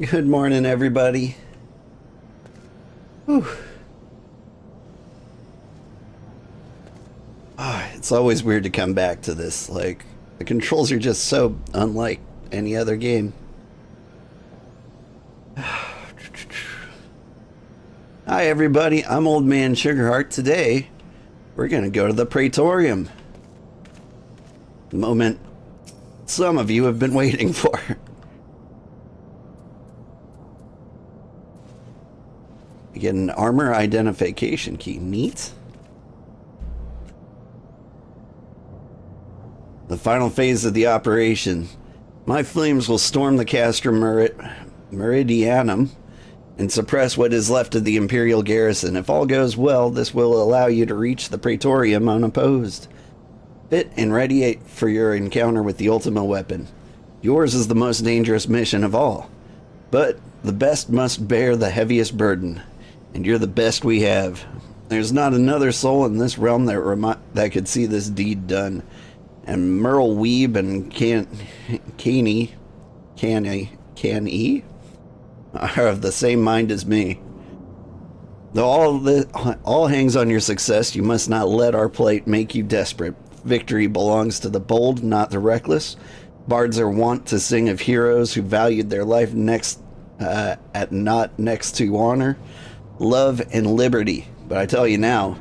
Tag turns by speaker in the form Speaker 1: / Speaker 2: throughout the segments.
Speaker 1: Good morning, everybody. Whew. It's always weird to come back to this. Like, the controls are just so unlike any other game. Hi, everybody. I'm Old Man Sugarheart. Today, we're going to go to the Praetorium. The moment some of you have been waiting for. You get an armor identification key. Neat. The final phase of the operation. My flames will storm the Castrum Meridianum and suppress what is left of the Imperial garrison. If all goes well, this will allow you to reach the Praetorium unopposed. Fit and ready for your encounter with the Ultima weapon. Yours is the most dangerous mission of all. But the best must bear the heaviest burden. And you're the best we have. There's not another soul in this realm that could see this deed done. And Merle Weeb and Canny are of the same mind as me. Though all hangs on your success, you must not let our plight make you desperate. Victory belongs to the bold, not the reckless. Bards are wont to sing of heroes who valued their life next to honor, love, and liberty. But I tell you now,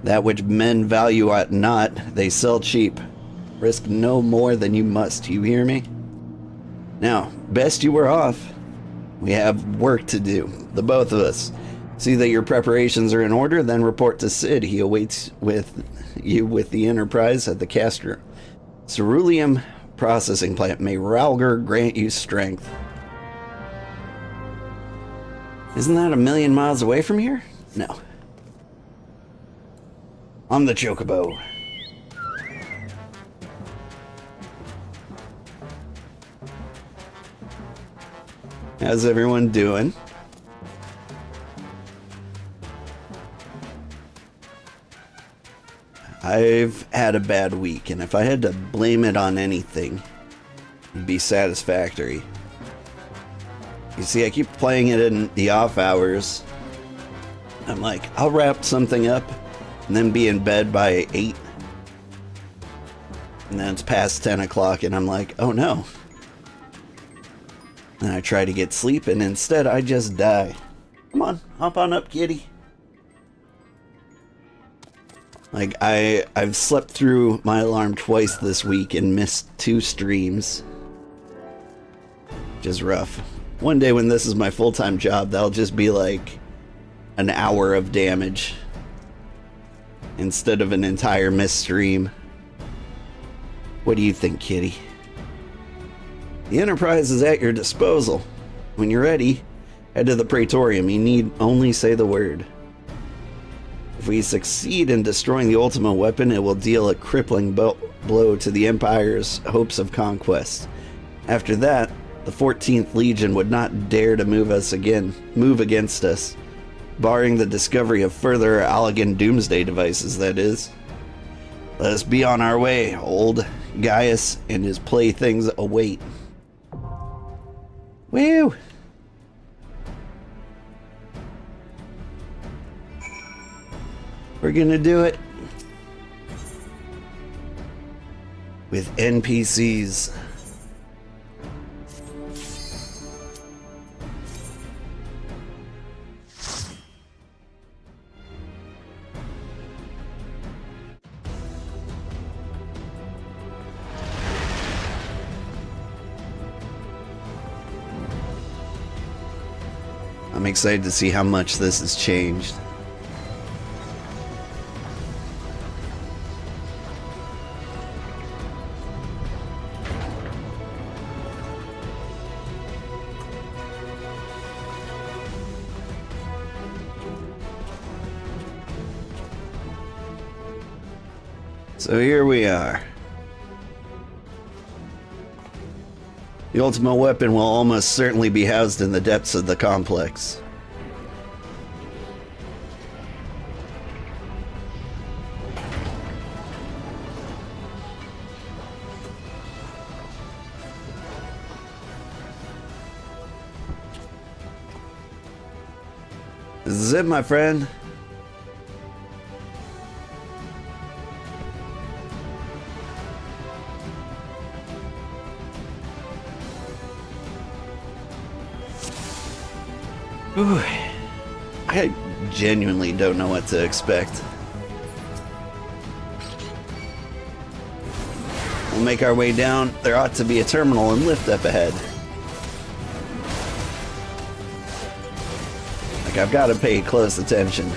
Speaker 1: that which men value at not, they sell cheap. Risk no more than you must, you hear me? Now, best you were off. We have work to do, the both of us. See that your preparations are in order, then report to Sid. He awaits you with the Enterprise at the Ceruleum processing plant. May Ralger grant you strength. Isn't that a million miles away from here? No. I'm the Chocobo. How's everyone doing? I've had a bad week, and if I had to blame it on anything, it'd be Satisfactory. You see, I keep playing it in the off hours. I'm like, I'll wrap something up and then be in bed by 8. And then it's past 10 o'clock, and I'm like, oh no. And I try to get sleep, and instead I just die. Come on, hop on up, kitty. Like, I've slept through my alarm twice this week and missed 2 streams. Which is rough. One day when this is my full-time job, that'll just be like an hour of damage instead of an entire missed stream. What do you think, kitty? The Enterprise is at your disposal. When you're ready, head to the Praetorium. You need only say the word. If we succeed in destroying the Ultima weapon, it will deal a crippling blow to the Empire's hopes of conquest. After that, the 14th Legion would not dare to move against us, barring the discovery of further Allagan doomsday devices, that is. Let us be on our way. Old Gaius and his playthings await. Woo! We're gonna do it with NPCs. I'm excited to see how much this has changed. So here we are. The Ultima weapon will almost certainly be housed in the depths of the complex. This is it, my friend. Ooh, I genuinely don't know what to expect. We'll make our way down. There ought to be a terminal and lift up ahead. Like, I've got to pay close attention.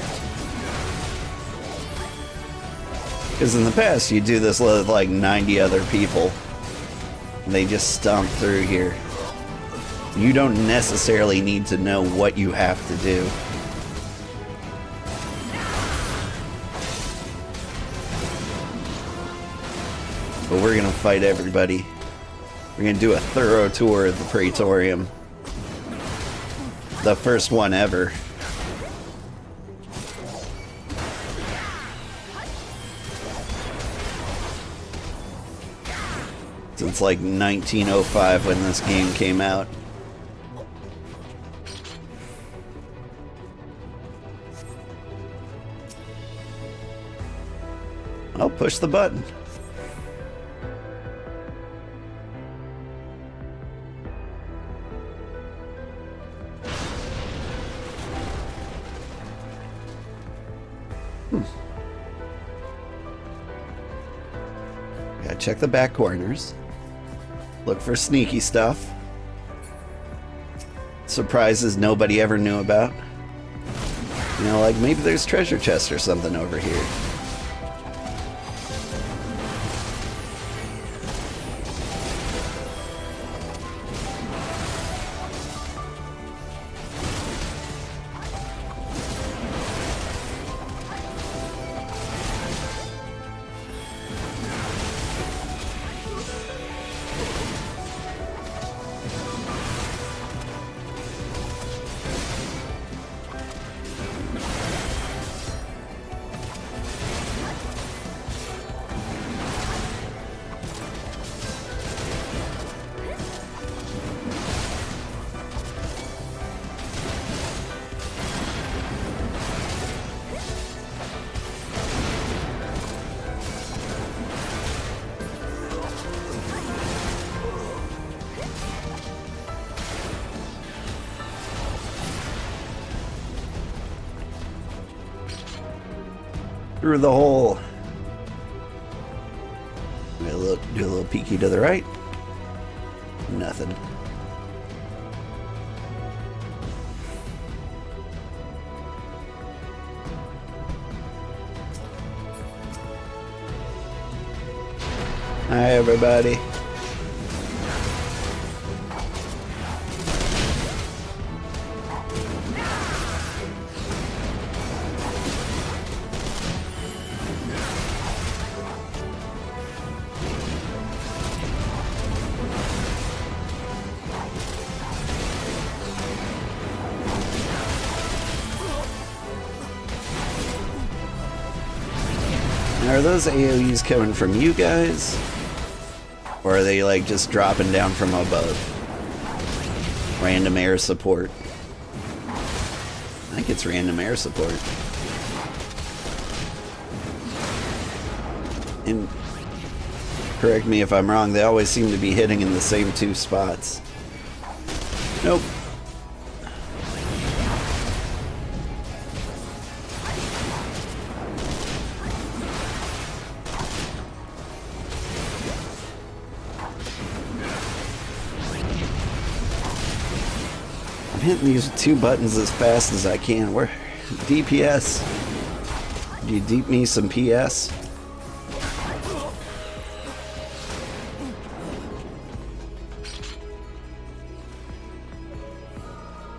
Speaker 1: Because in the past, you do this with like 90 other people. And they just stomp through here. You don't necessarily need to know what you have to do. But we're gonna fight everybody. We're gonna do a thorough tour of the Praetorium. The first one ever. Since like 1905 when this game came out. I'll push the button. Gotta check the back corners. Look for sneaky stuff. Surprises nobody ever knew about. You know, like maybe there's treasure chests or something over here. Through the hole. Do a little peeky to the right. Nothing. Hi, everybody. Are those AoEs coming from you guys? Or are they like just dropping down from above? Random air support. I think it's random air support. And correct me if I'm wrong, they always seem to be hitting in the same two spots. Nope. Hitting these two buttons as fast as I can. Where DPS? Do you deep me some PS?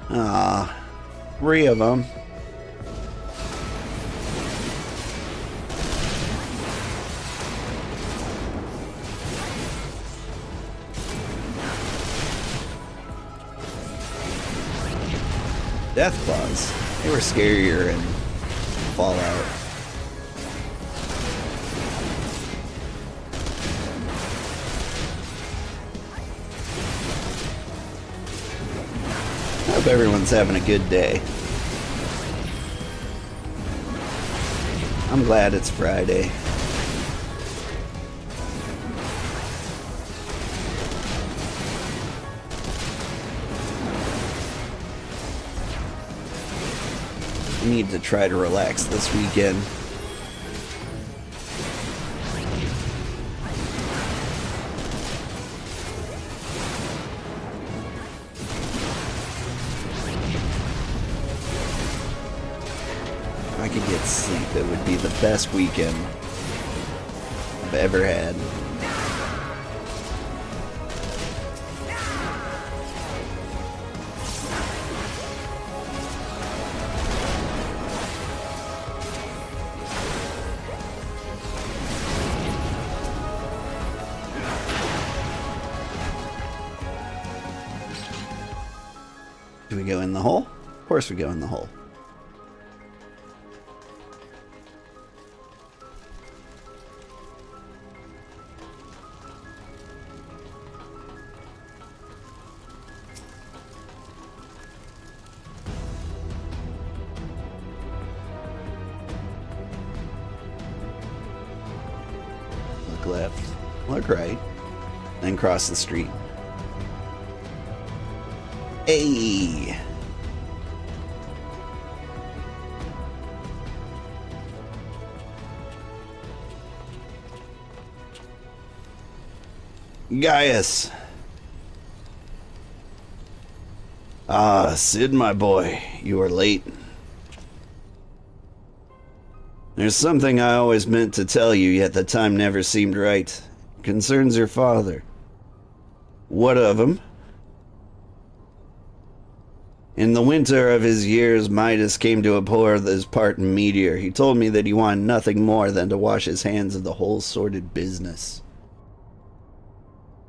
Speaker 1: Ah, 3 of them. Death Claws. They were scarier in Fallout. I hope everyone's having a good day. I'm glad it's Friday. I need to try to relax this weekend. If I could get sleep, it would be the best weekend I've ever had. Do we go in the hole? Of course we go in the hole. Look left, look right, then cross the street. Hey! Gaius! Ah, Sid, my boy, you are late. There's something I always meant to tell you, yet the time never seemed right. It concerns your father. What of him? In the winter of his years, Midas came to abhor his part in Meteor. He told me that he wanted nothing more than to wash his hands of the whole sordid business.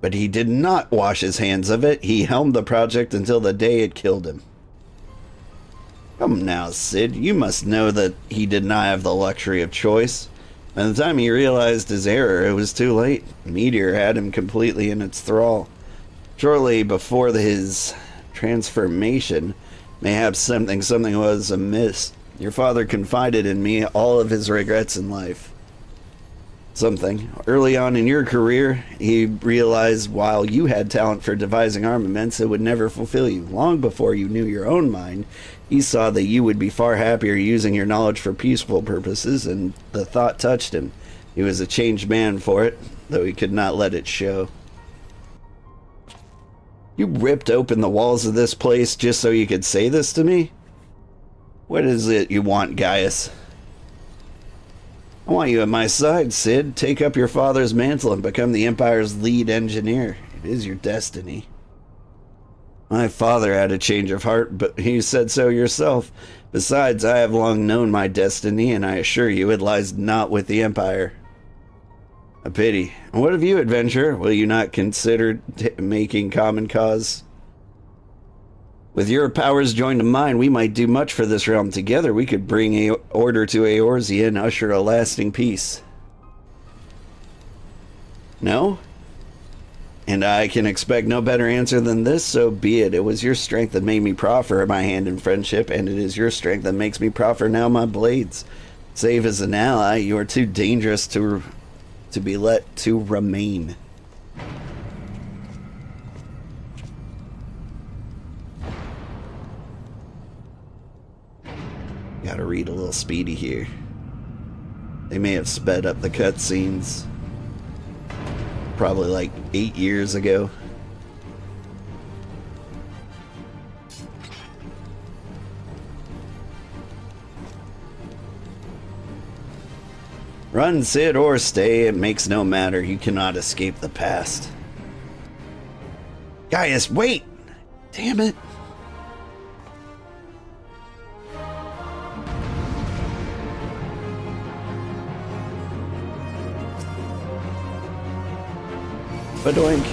Speaker 1: But he did not wash his hands of it. He helmed the project until the day it killed him. Come now, Sid, you must know that he did not have the luxury of choice. By the time he realized his error, it was too late. Meteor had him completely in its thrall. Shortly before his transformation, mayhaps something was amiss. Your father confided in me all of his regrets in life. Something. Early on in your career, he realized while you had talent for devising armaments, it would never fulfill you. Long before you knew your own mind, he saw that you would be far happier using your knowledge for peaceful purposes, and the thought touched him. He was a changed man for it, though he could not let it show. You ripped open the walls of this place just so you could say this to me? What is it you want, Gaius? I want you at my side, Sid. Take up your father's mantle and become the Empire's lead engineer. It is your destiny. My father had a change of heart, but you said so yourself. Besides, I have long known my destiny, and I assure you it lies not with the Empire. A pity. What of you, adventurer? Will you not consider making common cause? With your powers joined to mine, we might do much for this realm together. We could bring order to Eorzea and usher a lasting peace. No? And I can expect no better answer than this, so be it. It was your strength that made me proffer my hand in friendship, and it is your strength that makes me proffer now my blades. Save as an ally, you are too dangerous to be let to remain. Gotta read a little speedy here. They may have sped up the cutscenes. Probably like 8 years ago. Run, Sid, or stay. It makes no matter. You cannot escape the past. Gaius, wait! Damn it. Badoink.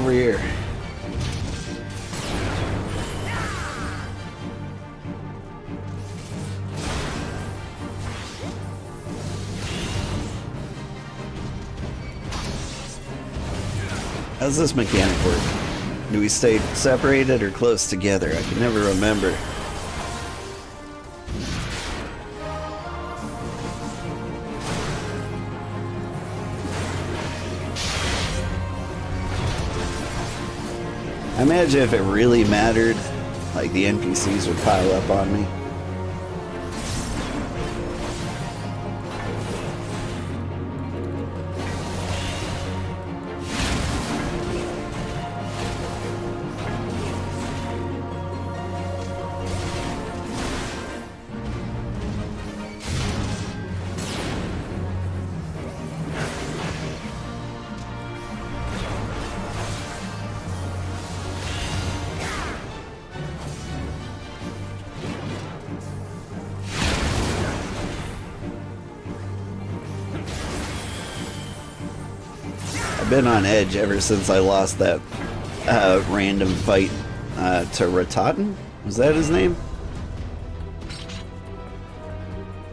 Speaker 1: over here. How's this mechanic work? Do we stay separated or close together? I can never remember. I imagine if it really mattered, like the NPCs would pile up on me. Been on edge ever since I lost that random fight to Ratatan. Was that his name?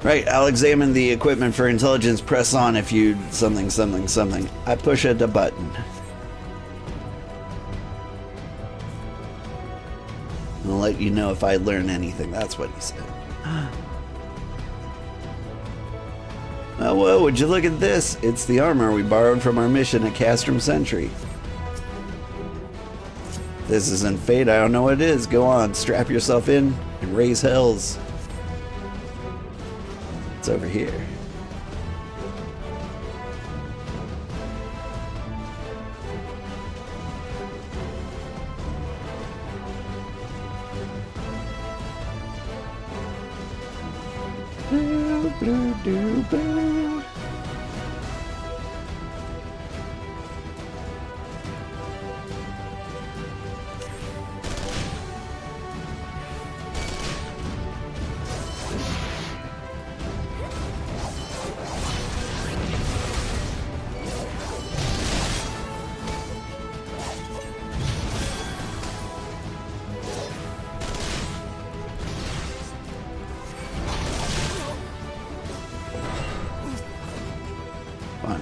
Speaker 1: Right, I'll examine the equipment for intelligence. Press on if you something. I push the button. I'll let you know if I learn anything. That's what he said. Oh, whoa, would you look at this? It's the armor we borrowed from our mission at Castrum Sentry. This isn't fate, I don't know what it is. Go on, strap yourself in and raise hells. It's over here.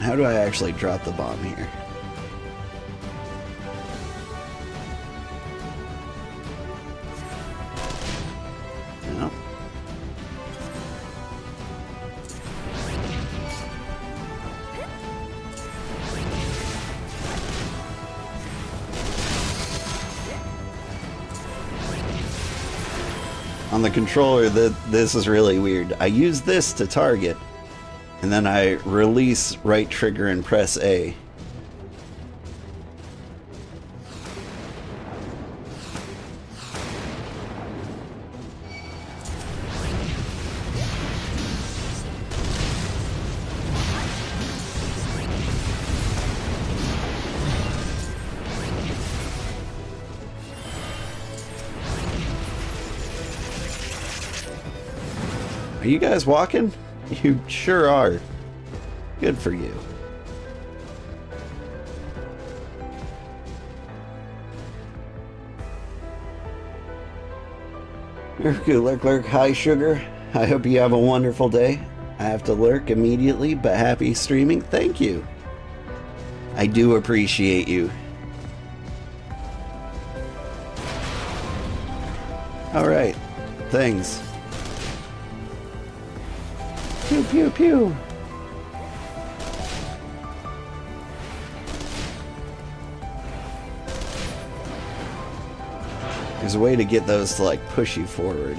Speaker 1: How do I actually drop the bomb here? No. On the controller, this is really weird. I use this to target, and then I release right trigger and press A. Are you guys walking? You sure are. Good for you. Lurk. Hi, Sugar. I hope you have a wonderful day. I have to lurk immediately, but happy streaming. Thank you. I do appreciate you. All right. Things. Pew, pew, pew. There's a way to get those to like push you forward.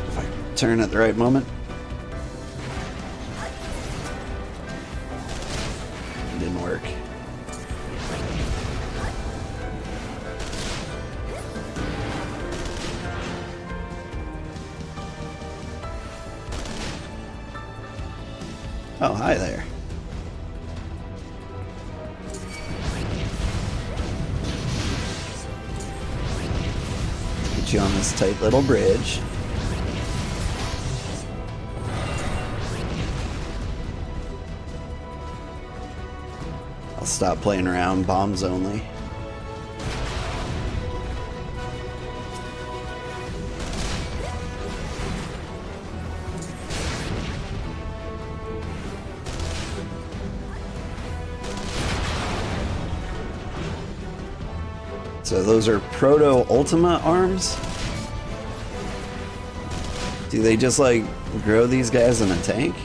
Speaker 1: If I turn at the right moment. It didn't work. Oh, hi there. get you on this tight little bridge. I'll stop playing around. Bombs only. So those are Proto-Ultima arms? Do they just like grow these guys in a tank?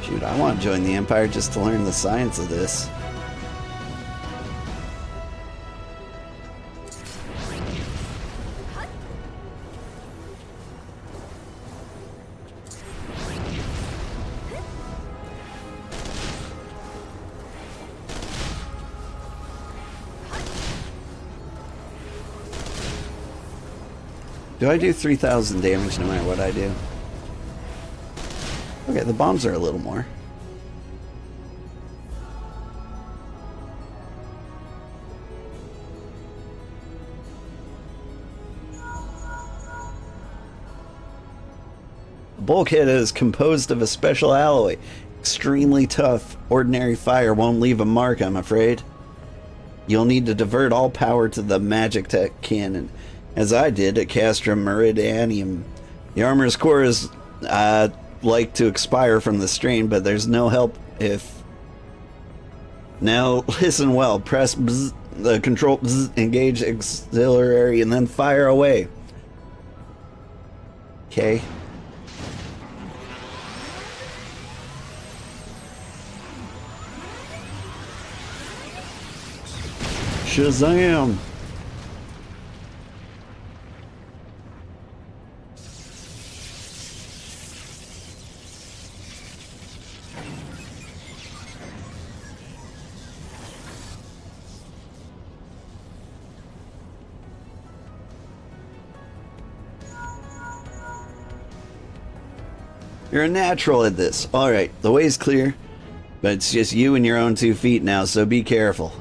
Speaker 1: Shoot, I want to join the Empire just to learn the science of this. Do I do 3,000 damage no matter what I do? Okay, the bombs are a little more. The bulkhead is composed of a special alloy. Extremely tough. Ordinary fire won't leave a mark, I'm afraid. You'll need to divert all power to the magic tech cannon, as I did at Castrum Meridianium. The armor's core is like to expire from the strain, but there's no help if... Now, listen well. Press bzz, the control bzz, engage auxiliary, and then fire away. Okay. Shazam! You're a natural at this. Alright, the way's clear, but it's just you and your own 2 feet now, so be careful.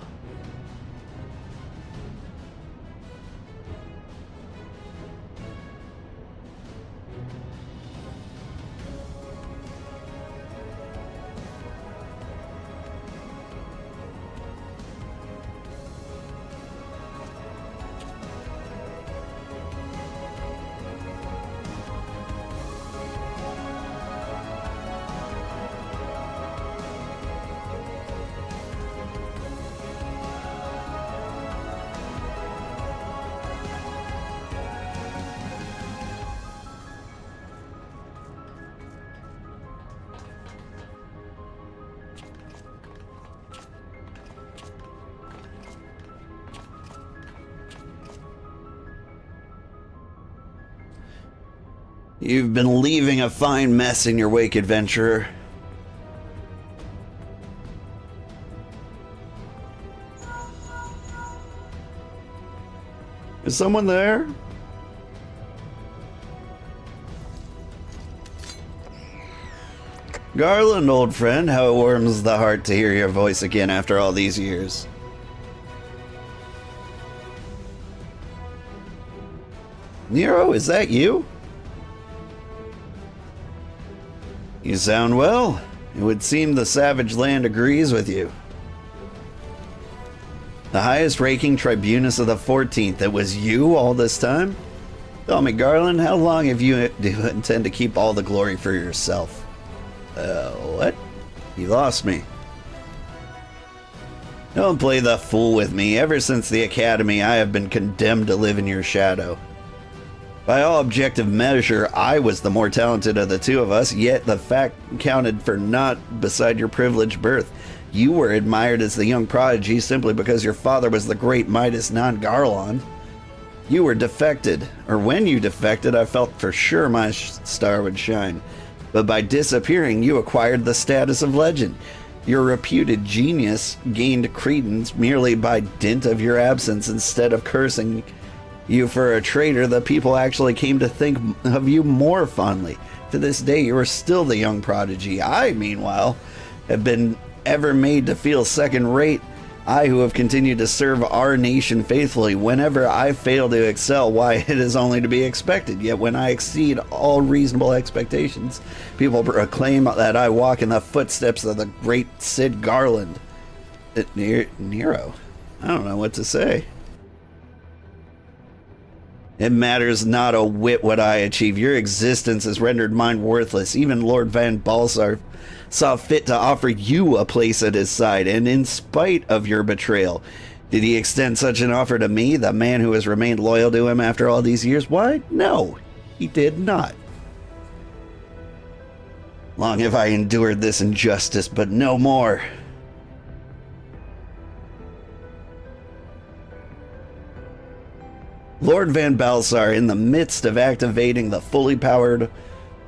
Speaker 1: You've been leaving a fine mess in your wake, adventurer. Is someone there? Garland, old friend, how it warms the heart to hear your voice again after all these years. Nero, is that you? You sound well. It would seem the Savage Land agrees with you. The highest ranking tribunus of the 14th, it was you all this time? Tell me, Garland, how long have you do you intend to keep all the glory for yourself? What? You lost me. Don't play the fool with me. Ever since the Academy, I have been condemned to live in your shadow. By all objective measure, I was the more talented of the two of us, yet the fact counted for naught beside your privileged birth. You were admired as the young prodigy simply because your father was the great Midas non-Garlon. You were defected, or when you defected, I felt for sure my star would shine. But by disappearing, you acquired the status of legend. Your reputed genius gained credence merely by dint of your absence. Instead of cursing you for a traitor, the people actually came to think of you more fondly. To this day, you are still the young prodigy. I, meanwhile, have been ever made to feel second-rate. I who have continued to serve our nation faithfully. Whenever I fail to excel, why, it is only to be expected. Yet when I exceed all reasonable expectations, people proclaim that I walk in the footsteps of the great Sid Garland. Nero. I don't know what to say. It matters not a whit what I achieve. Your existence has rendered mine worthless. Even Lord Van Balsar saw fit to offer you a place at his side, and in spite of your betrayal, did he extend such an offer to me, the man who has remained loyal to him after all these years? Why, no, he did not. Long have I endured this injustice, but no more. Lord Van Balsar, in the midst of activating the fully powered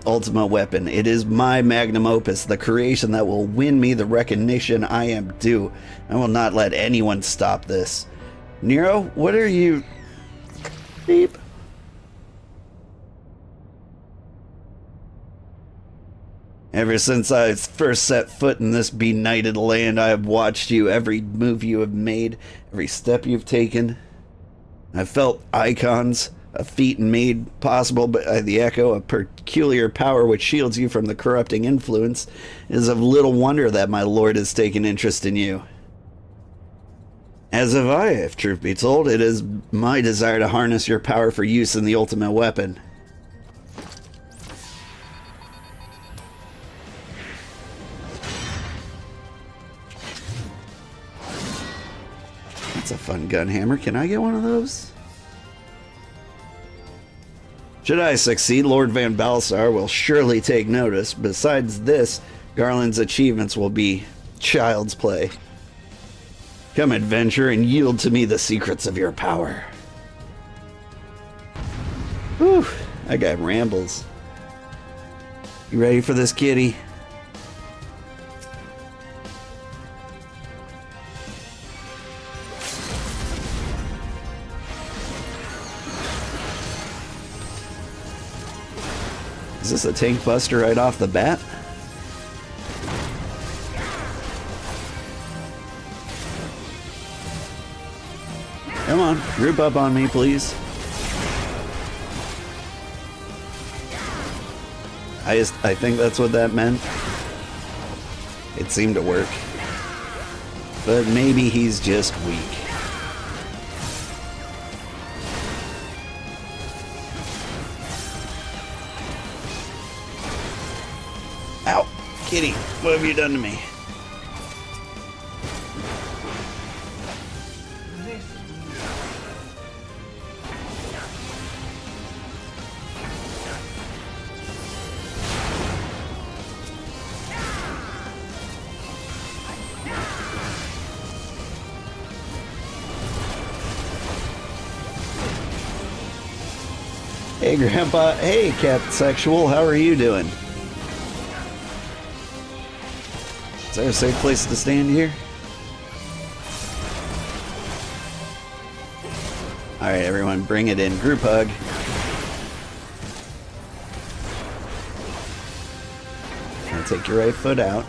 Speaker 1: ultimate weapon, it is my magnum opus, the creation that will win me the recognition I am due. I will not let anyone stop this. Nero, what are you... Beep. Ever since I first set foot in this benighted land, I have watched you, every move you have made, every step you've taken. I felt icons, a feat made possible by the echo, a peculiar power which shields you from the corrupting influence. It is of little wonder that my lord has taken interest in you. As have I, if truth be told. It is my desire to harness your power for use in the ultimate weapon. That's a fun gun hammer. Can I get one of those? Should I succeed, Lord Van Balsar will surely take notice. Besides this, Garland's achievements will be child's play. Come, adventure, and yield to me the secrets of your power. Whew, that guy rambles. You ready for this, kitty? Is this a tank buster right off the bat? Come on, group up on me, please. I think that's what that meant. It seemed to work. But maybe he's just weak. Ow! Kitty, what have you done to me? Hey, Grandpa. Hey, Cat Sexual. How are you doing? Is there a safe place to stand here? Alright, everyone, bring it in. Group hug. Now take your right foot out.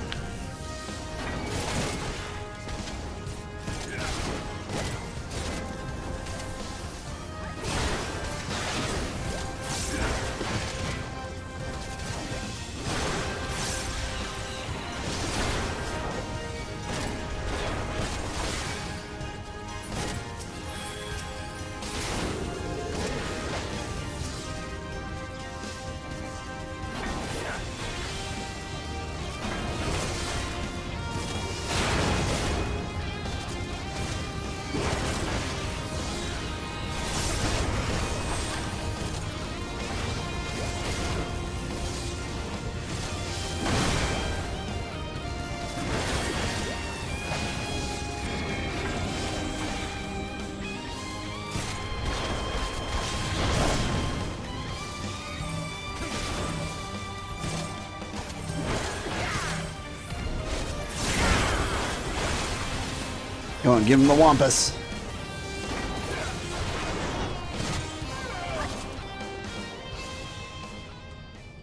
Speaker 1: Go on, give him the wampus.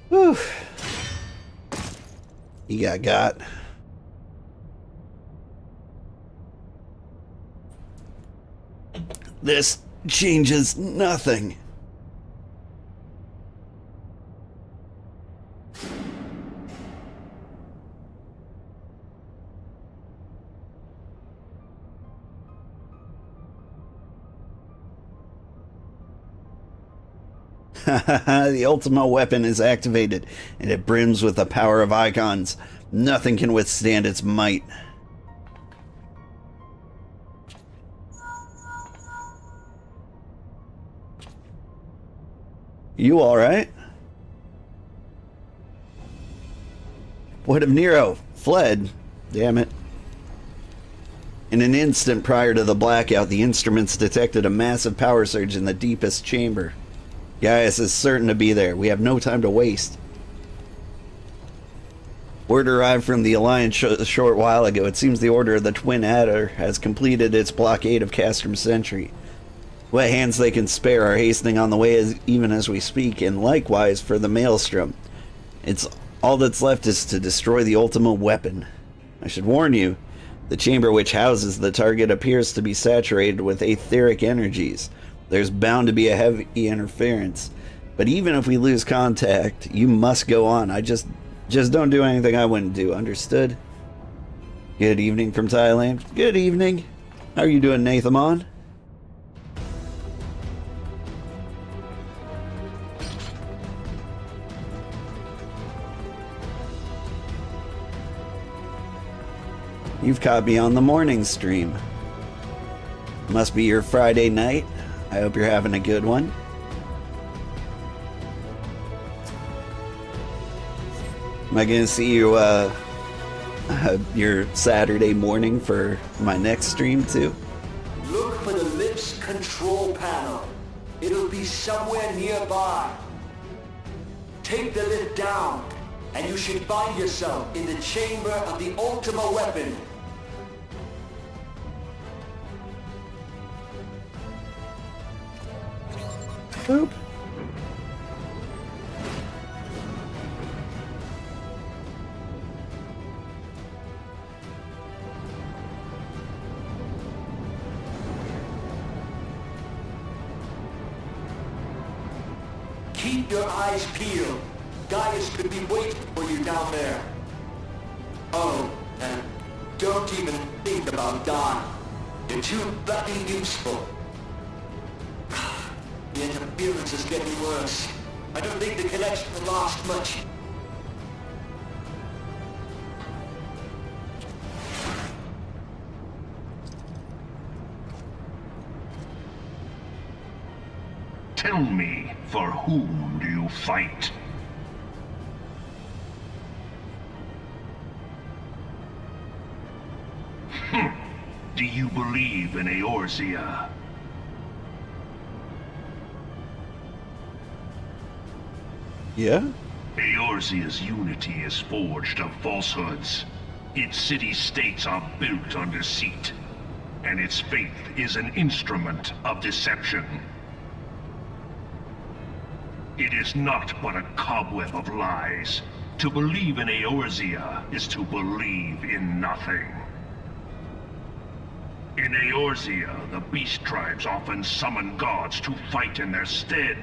Speaker 1: Whew. He got. This changes nothing. The Ultima weapon is activated, and it brims with the power of icons. Nothing can withstand its might. You alright? What if Nero fled? Damn it. In an instant prior to the blackout, the instruments detected a massive power surge in the deepest chamber. Gaius is certain to be there. We have no time to waste. Word arrived from the Alliance a short while ago. It seems the Order of the Twin Adder has completed its blockade of Castrum Sentry. What hands they can spare are hastening on the way even as we speak, and likewise for the Maelstrom. It's all that's left is to destroy the Ultima weapon. I should warn you, the chamber which houses the target appears to be saturated with etheric energies. There's bound to be a heavy interference. But even if we lose contact, you must go on. I just don't do anything I wouldn't do. Understood? Good evening from Thailand. Good evening. How are you doing, Nathamon? You've caught me on the morning stream. Must be your Friday night. I hope you're having a good one. Am I gonna see you your Saturday morning for my next stream too?
Speaker 2: Look for the lips control panel. It'll be somewhere nearby. Take the lid down, and you should find yourself in the chamber of the Ultima weapon.
Speaker 1: Boop.
Speaker 2: Keep your eyes peeled. Gaius could be waiting for you down there. Oh, and don't even think about dying. You're too bloody useful. The interference is getting worse. I don't think the connection will last much.
Speaker 3: Tell me, for whom do you fight? Do you believe in Eorzea?
Speaker 1: Yeah?
Speaker 3: Eorzea's unity is forged of falsehoods. Its city-states are built on deceit, and its faith is an instrument of deception. It is not but a cobweb of lies. To believe in Eorzea is to believe in nothing. In Eorzea, the beast tribes often summon gods to fight in their stead,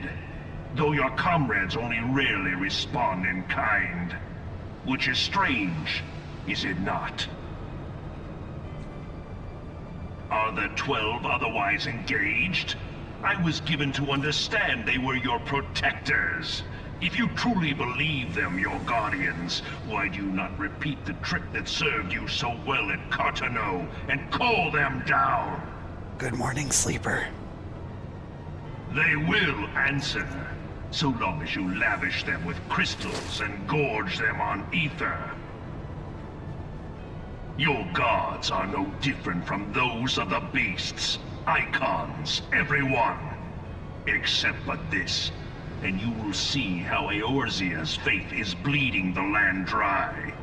Speaker 3: though your comrades only rarely respond in kind. Which is strange, is it not? Are the 12 otherwise engaged? I was given to understand they were your protectors. If you truly believe them your guardians, why do you not repeat the trick that served you so well at Cartano and call them down?
Speaker 1: Good morning, sleeper.
Speaker 3: They will answer, so long as you lavish them with crystals and gorge them on ether. Your gods are no different from those of the beasts. Icons, everyone. Except but this, and you will see how Eorzea's faith is bleeding the land dry.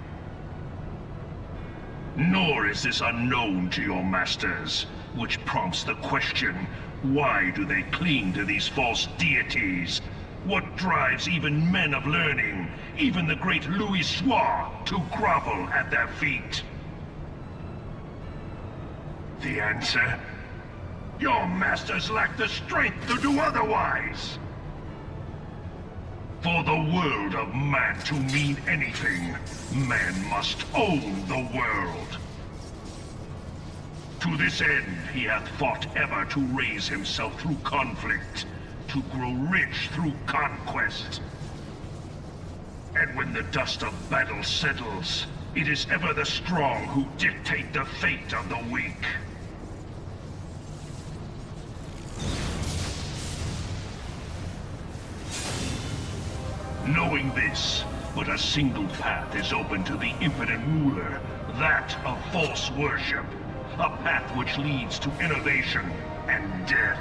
Speaker 3: Nor is this unknown to your masters, which prompts the question, why do they cling to these false deities? What drives even men of learning, even the great Louis Soir, to grovel at their feet? The answer? Your masters lack the strength to do otherwise. For the world of man to mean anything, man must own the world. To this end, he hath fought ever to raise himself through conflict, to grow rich through conquest. And when the dust of battle settles, it is ever the strong who dictate the fate of the weak. Knowing this, but a single path is open to the impotent ruler, that of false worship. A path which leads to innovation and death.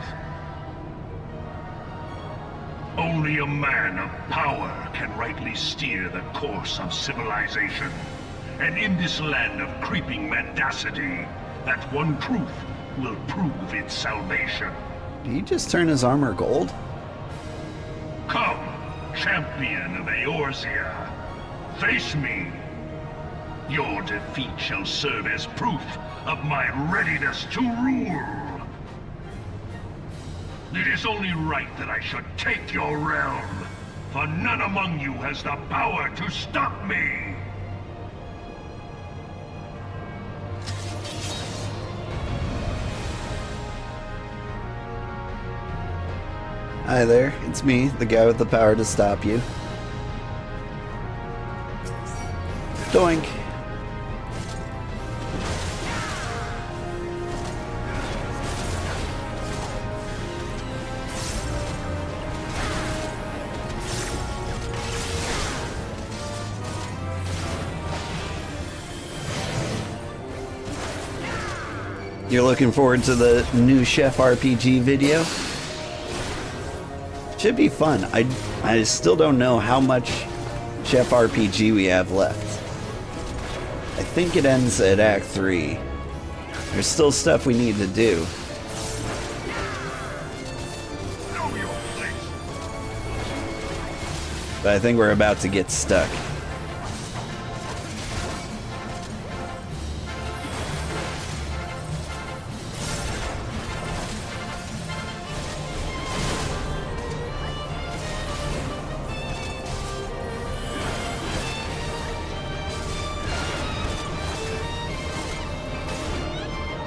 Speaker 3: Only a man of power can rightly steer the course of civilization. And in this land of creeping mendacity, that one truth will prove its salvation.
Speaker 1: Did he just turn his armor gold?
Speaker 3: Come, champion of Eorzea, face me. Your defeat shall serve as proof of my readiness to rule. It is only right that I should take your realm, for none among you has the power to stop me.
Speaker 1: Hi there, it's me, the guy with the power to stop you. Doink. You're looking forward to the new Chef RPG video? Should be fun. I still don't know how much Chef RPG we have left. I think it ends at Act 3. There's still stuff we need to do. But I think we're about to get stuck.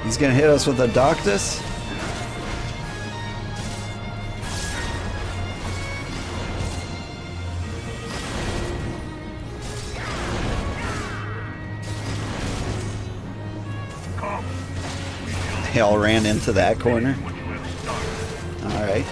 Speaker 1: He's gonna hit us with a Doctus? They all ran into that corner. Alright.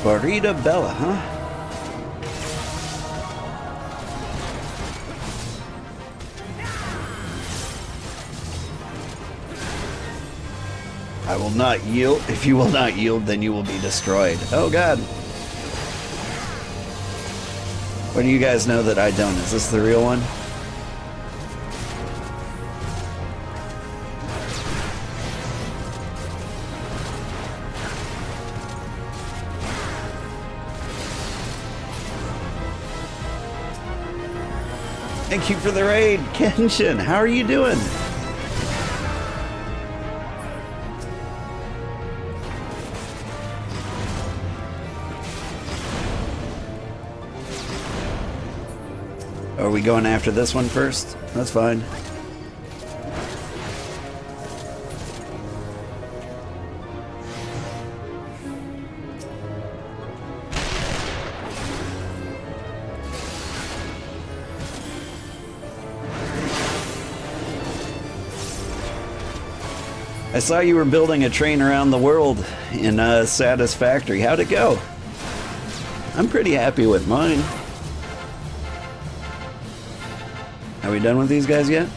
Speaker 1: Barita Bella, huh? I will not yield. If you will not yield, then you will be destroyed. Oh god. What do you guys know that I don't? Is this the real one? Thank you for the raid, Kenshin. How are you doing? Are we going after this one first? That's fine. I saw you were building a train around the world in Satisfactory. How'd it go? I'm pretty happy with mine. Are we done with these guys yet?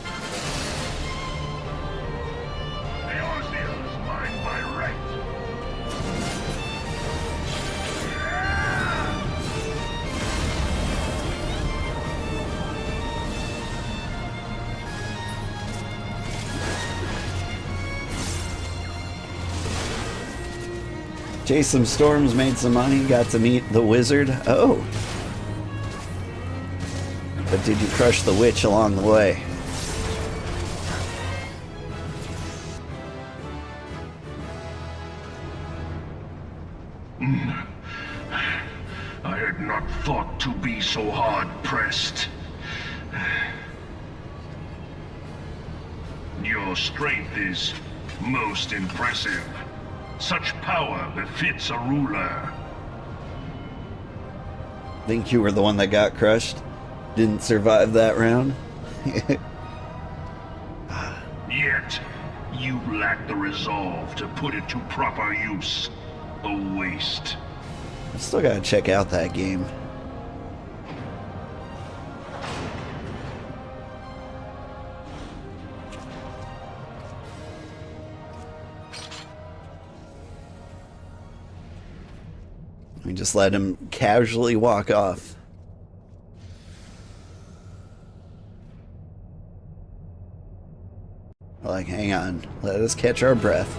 Speaker 1: Chased some storms, made some money, got to meet the wizard. Oh. But did you crush the witch along the way?
Speaker 3: I had not thought to be so hard-pressed. Your strength is most impressive. Such power befits a ruler.
Speaker 1: Think you were the one that got crushed? Didn't survive that round?
Speaker 3: Yet, you lack the resolve to put it to proper use. A waste.
Speaker 1: I still gotta check out that game. We just let him casually walk off. Like, hang on, let us catch our breath.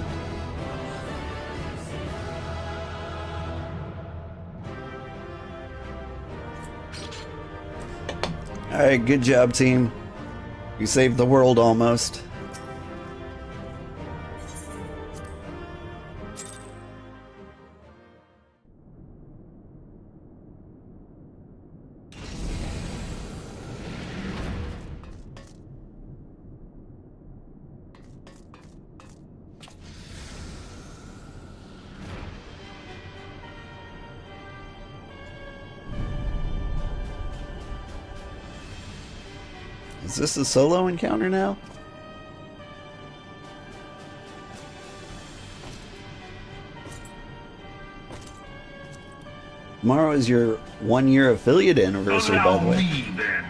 Speaker 1: Alright, good job, team. You saved the world almost. Is this a solo encounter now? Tomorrow is your 1-year affiliate anniversary, by the way.
Speaker 3: Allow me then,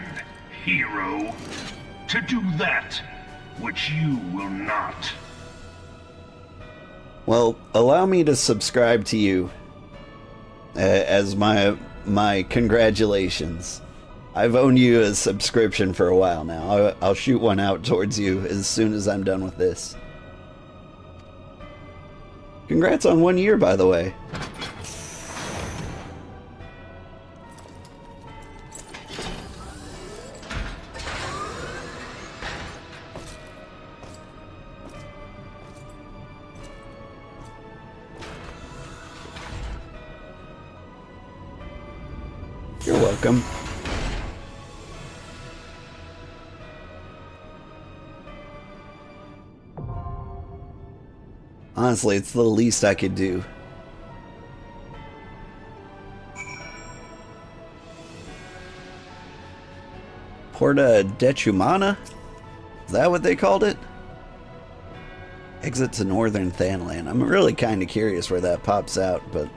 Speaker 3: hero, to do that which you will not.
Speaker 1: Well, allow me to subscribe to you as my congratulations. I've owned you a subscription for a while now. I'll shoot one out towards you as soon as I'm done with this. Congrats on 1 year, by the way. You're welcome. Honestly, it's the least I could do. Porta Decumana? Is that what they called it? Exit to Northern Thanland. I'm really kind of curious where that pops out, but...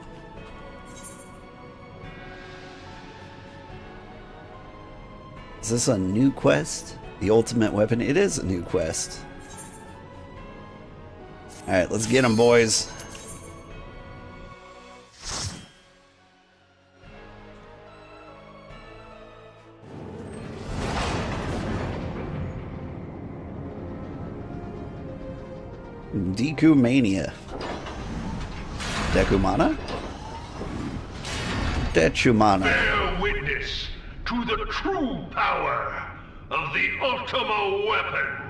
Speaker 1: Is this a new quest? The ultimate weapon? It is a new quest. Alright, let's get them, boys. Decumania. Decumana? Decumana.
Speaker 3: Bear witness to the true power of the Ultima weapon.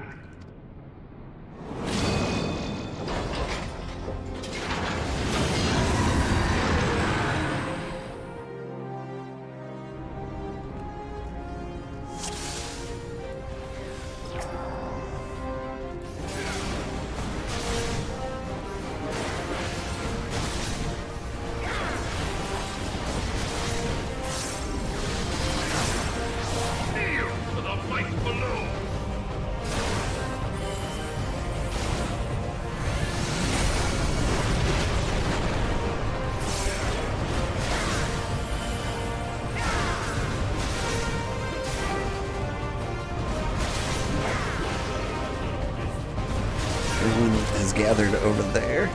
Speaker 1: Everyone has gathered over there.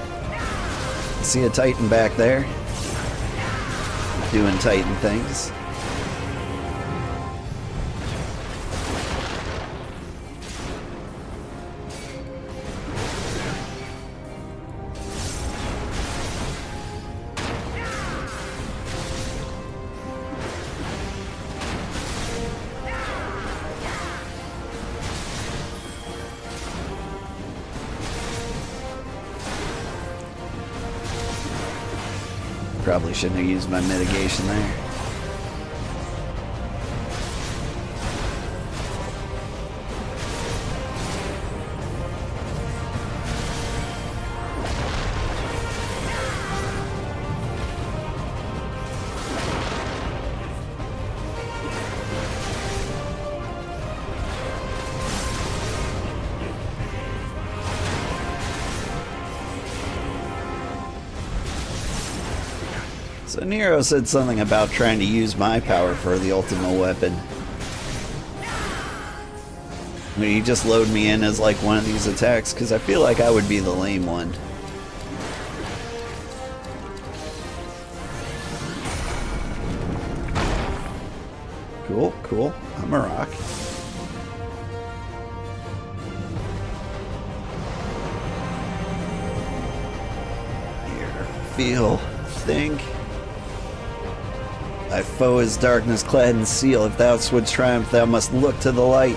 Speaker 1: See a Titan back there? Doing Titan things. Probably shouldn't have used my mitigation there. So Nero said something about trying to use my power for the ultimate weapon. Would he just load me in as like one of these attacks? Because I feel like I would be the lame one. Cool, cool. I'm a rock. Here, feel, think. Thy foe is darkness clad in steel. If thou wouldst triumph, thou must look to the light.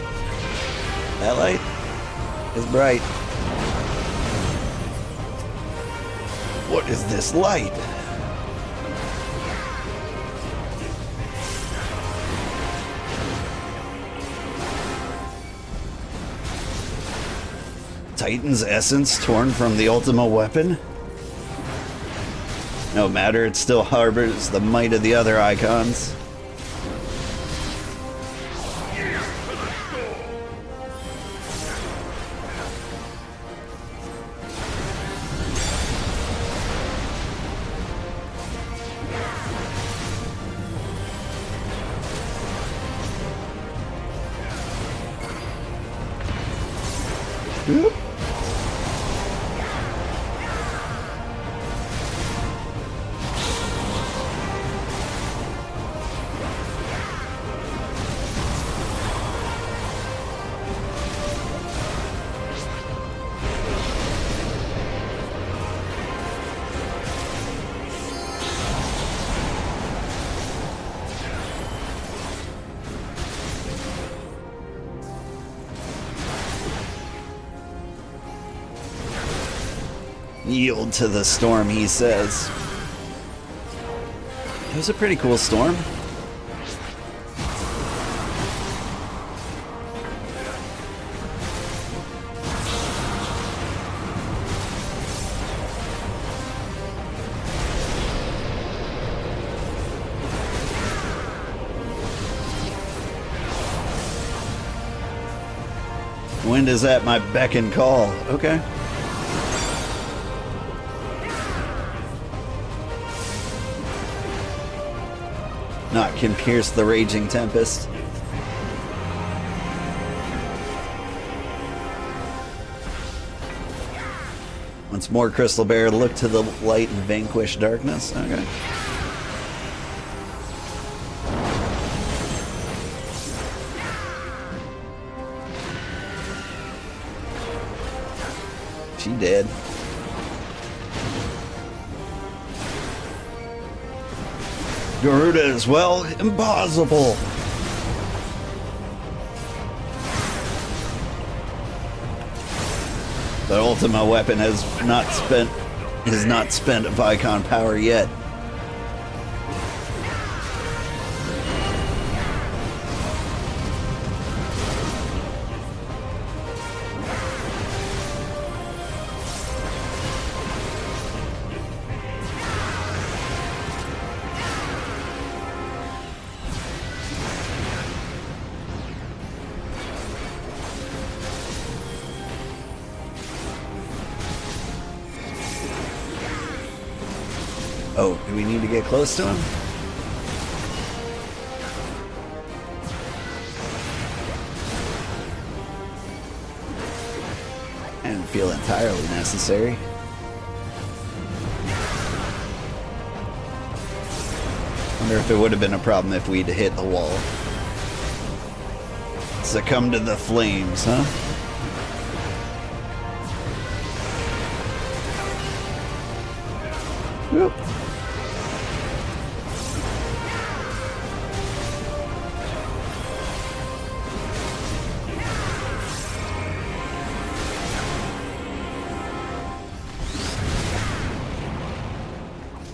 Speaker 1: That light is bright. What is this light? Titan's essence torn from the ultimate weapon? No matter, it still harbors the might of the other icons. Oop. Yield to the storm, he says. It was a pretty cool storm. Wind is at my beck and call. Okay. Naught can pierce the raging tempest. Once more, Crystal Bear, look to the light and vanquish darkness. Okay. She did. Garuda as well? Impossible! The ultimate weapon has not spent Vicon power yet. Oh, do we need to get close to him? And feel entirely necessary. Wonder if it would have been a problem if we'd hit the wall. Succumb to the flames, huh? Whoop.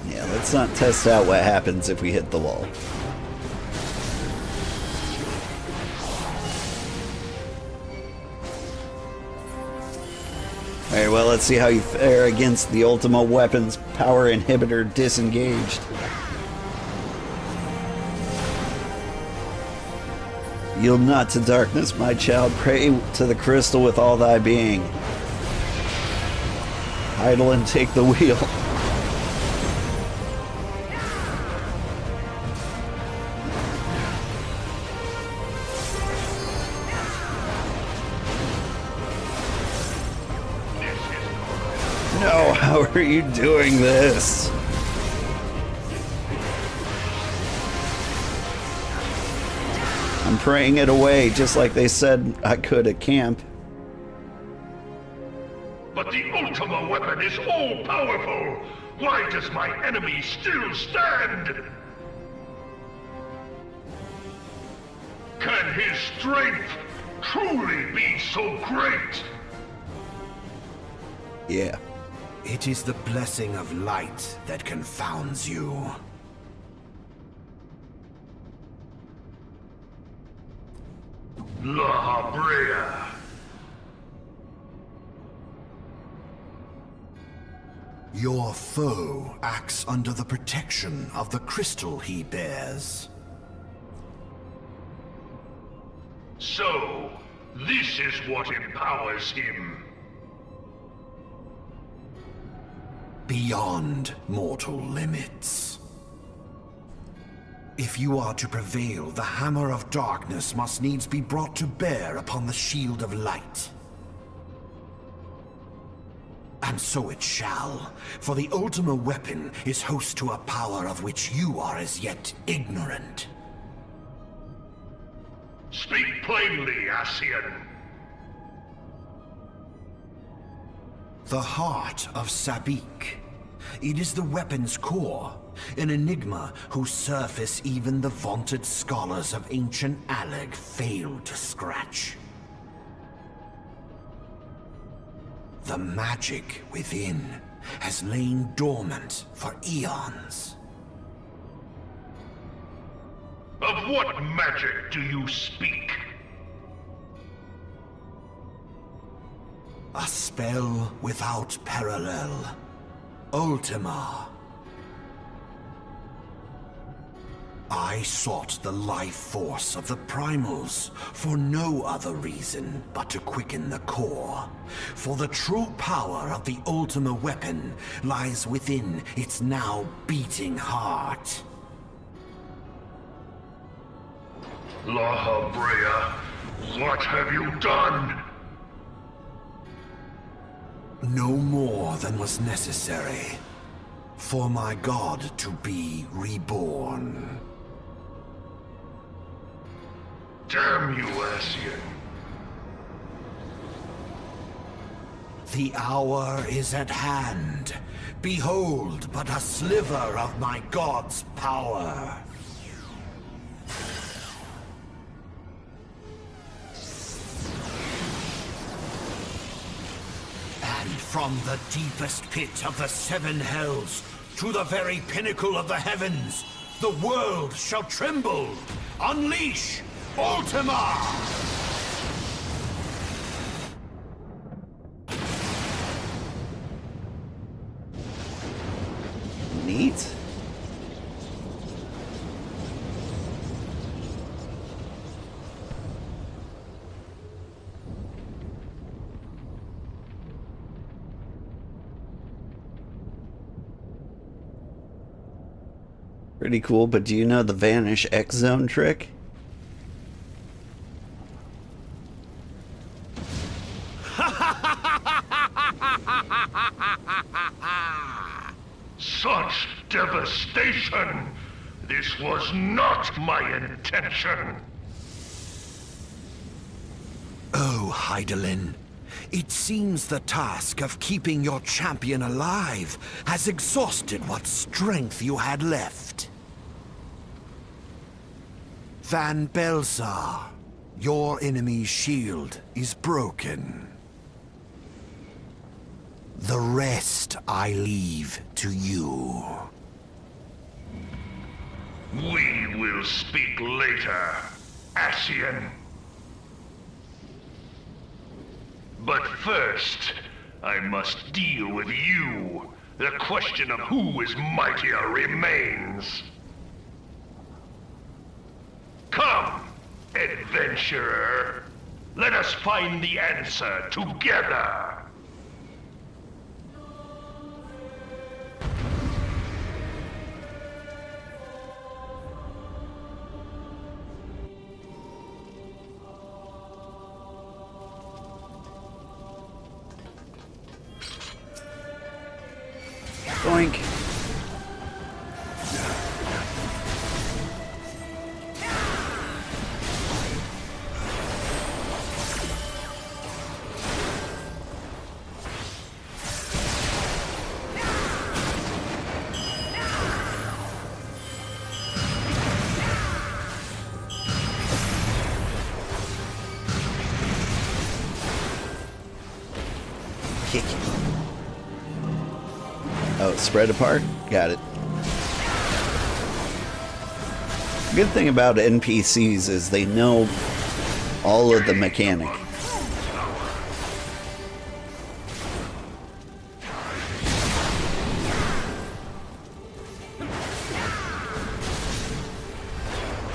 Speaker 1: Yeah, let's not test out what happens if we hit the wall. Alright, well, let's see how you fare against the Ultima Weapons Power Inhibitor disengaged. Yield not to darkness, my child. Pray to the crystal with all thy being. Idle and take the wheel. No, how are you doing this? I'm praying it away, just like they said I could at camp.
Speaker 3: But the Ultima weapon is all-powerful! Why does my enemy still stand? Can his strength truly be so great?
Speaker 1: Yeah.
Speaker 4: It is the blessing of light that confounds you.
Speaker 3: La Habrea.
Speaker 4: Your foe acts under the protection of the crystal he bears.
Speaker 3: So, this is what empowers him.
Speaker 4: Beyond mortal limits. If you are to prevail, the hammer of darkness must needs be brought to bear upon the shield of light. And so it shall, for the Ultima weapon is host to a power of which you are as yet ignorant.
Speaker 3: Speak plainly, Ascian.
Speaker 4: The heart of Sabik. It is the weapon's core, an enigma whose surface even the vaunted scholars of ancient Alleg failed to scratch. The magic within has lain dormant for eons.
Speaker 3: Of what magic do you speak?
Speaker 4: A spell without parallel. Ultima. I sought the life force of the primals for no other reason but to quicken the core. For the true power of the Ultima weapon lies within its now beating heart.
Speaker 3: La Habrea, what have you done?
Speaker 4: No more than was necessary for my god to be reborn.
Speaker 3: Damn you, Ascian.
Speaker 4: The hour is at hand. Behold but a sliver of my god's power. And from the deepest pit of the seven hells to the very pinnacle of the heavens, the world shall tremble. Unleash Ultima!
Speaker 1: Neat. Pretty cool, but do you know the Vanish X Zone trick?
Speaker 3: devastation. This was not my intention.
Speaker 4: Oh, Hydaelyn. It seems the task of keeping your champion alive has exhausted what strength you had left. Van Belsar, your enemy's shield is broken. The rest I leave to you.
Speaker 3: We will speak later, Ascian. But first, I must deal with you. The question of who is mightier remains. Come, adventurer. Let us find the answer together.
Speaker 1: Boink. Kick. Oh, spread apart? Got it. Good thing about NPCs is they know all of the mechanic.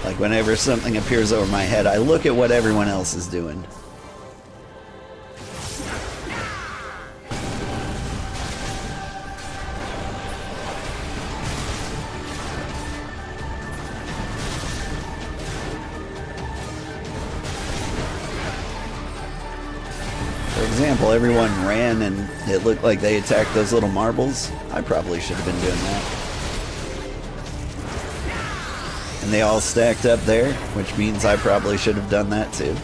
Speaker 1: Like whenever something appears over my head, I look at what everyone else is doing. For example, everyone ran and it looked like they attacked those little marbles. I probably should have been doing that. And they all stacked up there, which means I probably should have done that too.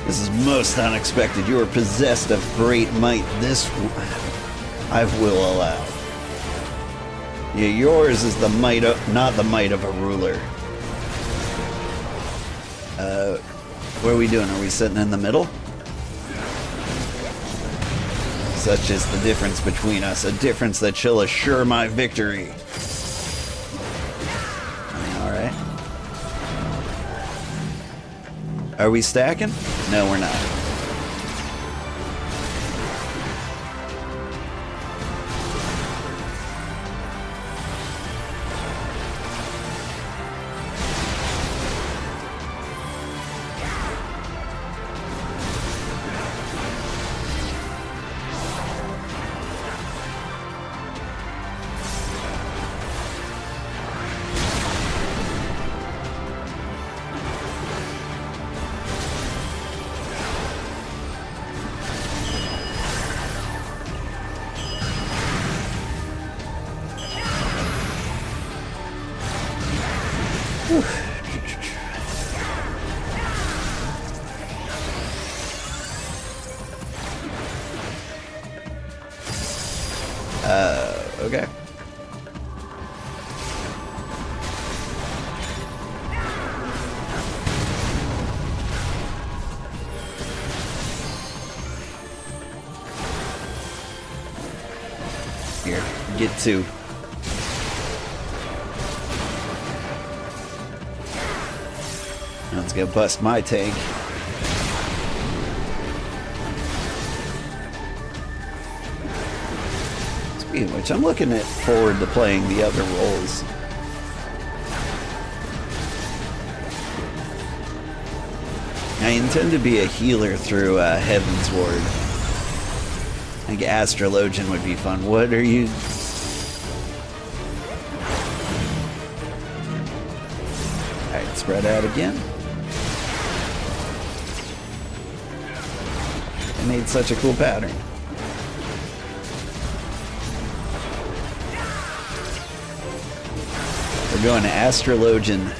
Speaker 1: This is most unexpected. You are possessed of great might. This I will allow. Yeah, yours is the might of, not the might of a ruler. What are we doing? Are we sitting in the middle? Such is the difference between us, a difference that shall assure my victory. Alright. Are we stacking? No, we're not. Okay. Here, get two. Let's go bust my tank. Speaking of which, I'm looking forward to playing the other roles. I intend to be a healer through Heaven's Ward. I think Astrologian would be fun. What are you... Alright, spread out again. I made such a cool pattern. We're going to Astrologian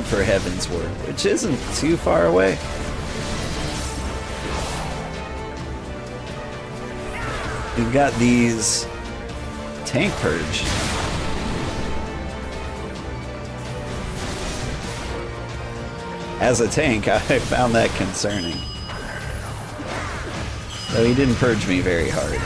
Speaker 1: for Heaven's Ward, which isn't too far away. We've got these tank purge. As a tank, I found that concerning. Though he didn't purge me very hard.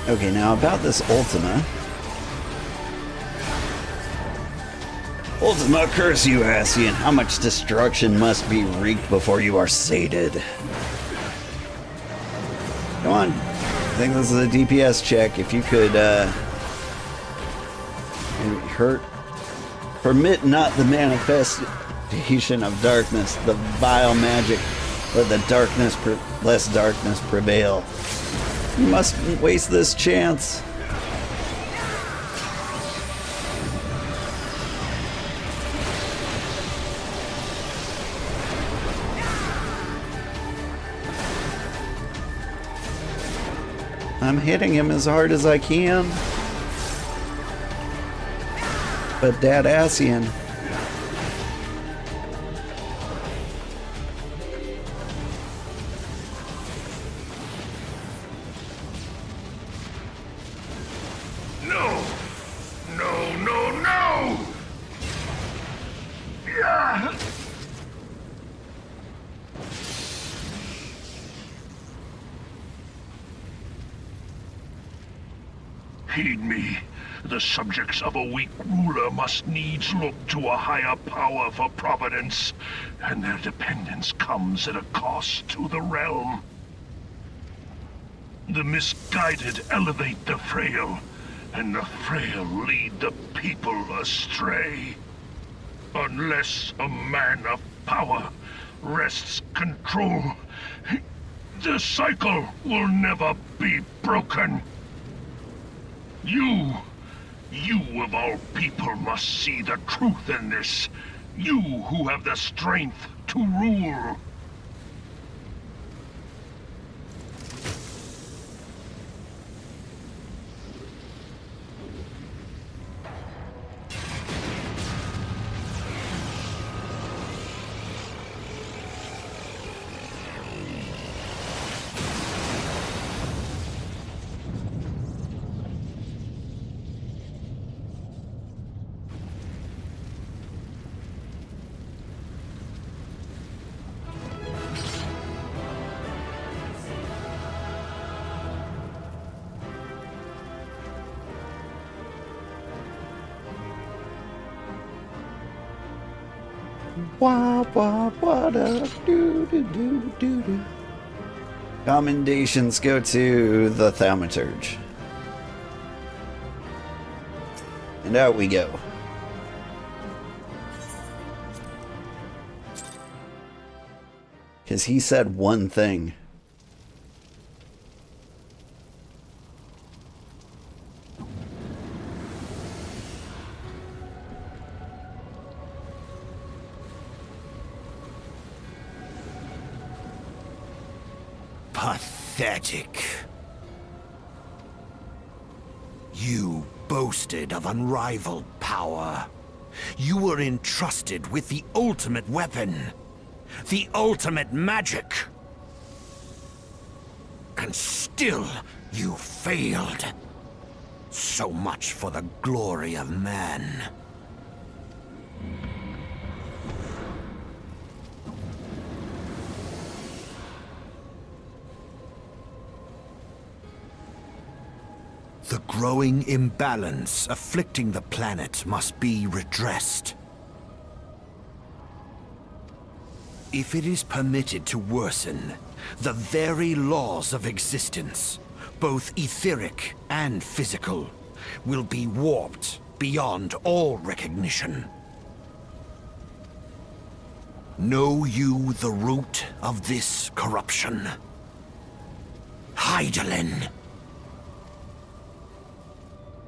Speaker 1: Okay, now about this Ultima. Ultima, curse you, Ascian. How much destruction must be wreaked before you are sated? Come on. I think this is a DPS check. If you could, permit not the manifestation of darkness, the vile magic. Let the darkness, less darkness prevail. You mustn't waste this chance. I'm hitting him as hard as I can. But Dad Ascian.
Speaker 3: Heed me. The subjects of a weak ruler must needs look to a higher power for providence, and their dependence comes at a cost to the realm. The misguided elevate the frail, and the frail lead the people astray. Unless a man of power wrests control, the cycle will never be broken. You of all people must see the truth in this. You who have the strength to rule.
Speaker 1: Wah, wah, wah, da, doo, doo, doo, doo, doo. Commendations go to the Thaumaturge. And out we go. Because he said one thing.
Speaker 4: Pathetic. You boasted of unrivaled power. You were entrusted with the ultimate weapon. The ultimate magic. And still, you failed. So much for the glory of man. The growing imbalance afflicting the planet must be redressed. If it is permitted to worsen, the very laws of existence, both etheric and physical, will be warped beyond all recognition. Know you the root of this corruption? Hydaelyn.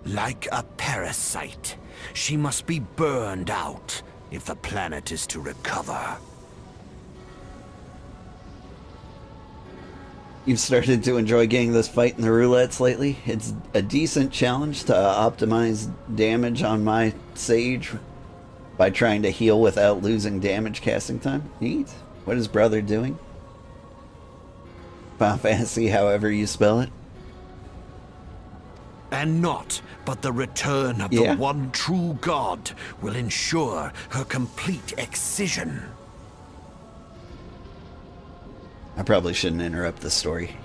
Speaker 4: Like a parasite, she must be burned out if the planet is to recover.
Speaker 1: You've started to enjoy getting this fight in the roulettes lately. It's a decent challenge to optimize damage on my Sage by trying to heal without losing damage casting time. Neat. What is brother doing? Final Fantasy, however you spell it.
Speaker 4: And not but the return of the one true god will ensure her complete excision.
Speaker 1: I probably shouldn't interrupt the story.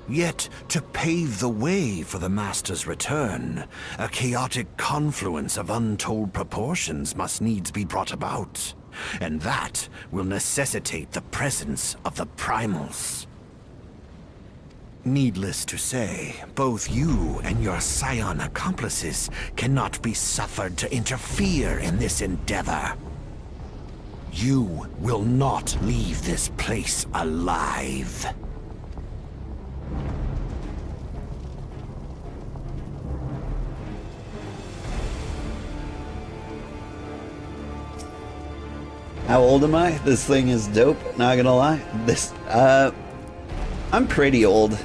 Speaker 4: Yet, to pave the way for the Master's return, a chaotic confluence of untold proportions must needs be brought about. And that will necessitate the presence of the Primals. Needless to say, both you and your Scion accomplices cannot be suffered to interfere in this endeavor. You will not leave this place alive.
Speaker 1: How old am I? This thing is dope, not gonna lie. I'm pretty old.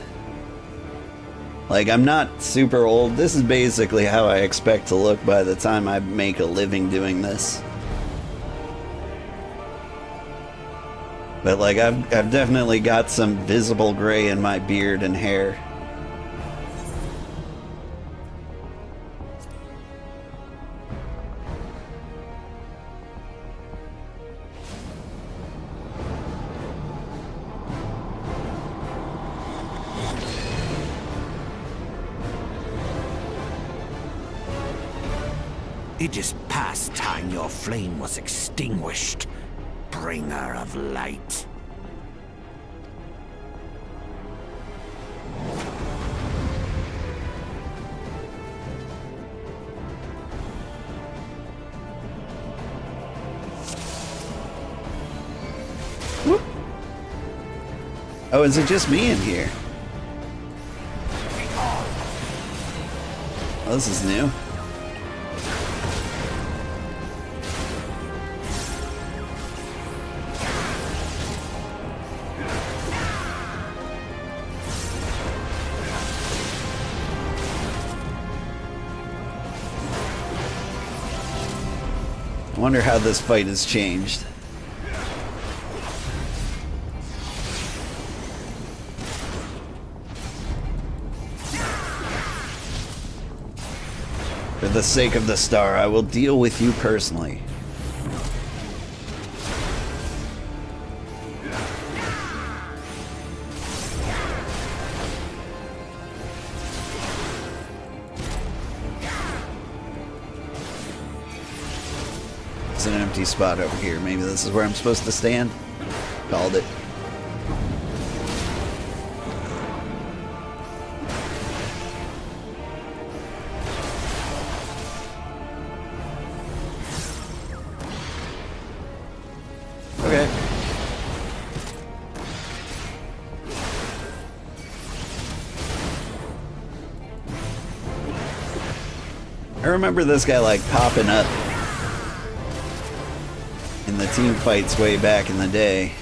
Speaker 1: Like, I'm not super old. This is basically how I expect to look by the time I make a living doing this. But like, I've definitely got some visible gray in my beard and hair.
Speaker 4: It is past time your flame was extinguished, bringer of light.
Speaker 1: Whoop. Oh, is it just me in here? Oh, this is new. I wonder how this fight has changed. For the sake of the star, I will deal with you personally. An empty spot over here. Maybe this is where I'm supposed to stand. Called it. Okay. I remember this guy like popping up in the team fights way back in the day.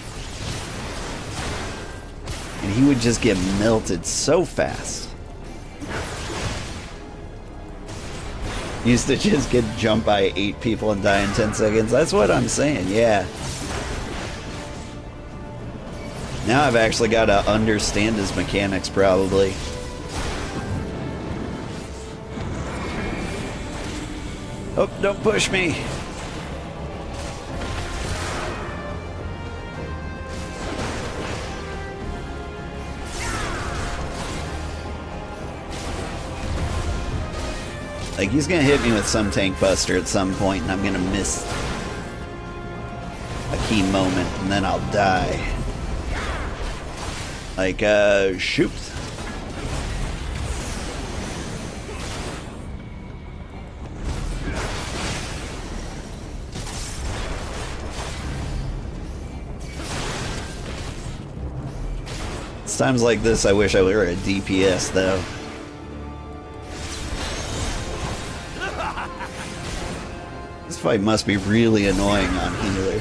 Speaker 1: And he would just get melted so fast. Used to just get jumped by 8 people and die in 10 seconds. That's what I'm saying, yeah. Now I've actually got to understand his mechanics, probably. Oh, don't push me. Like, he's gonna hit me with some tank buster at some point, and I'm gonna miss a key moment, and then I'll die. Like, shoot. It's times like this I wish I were a DPS, though. This fight must be really annoying on healer.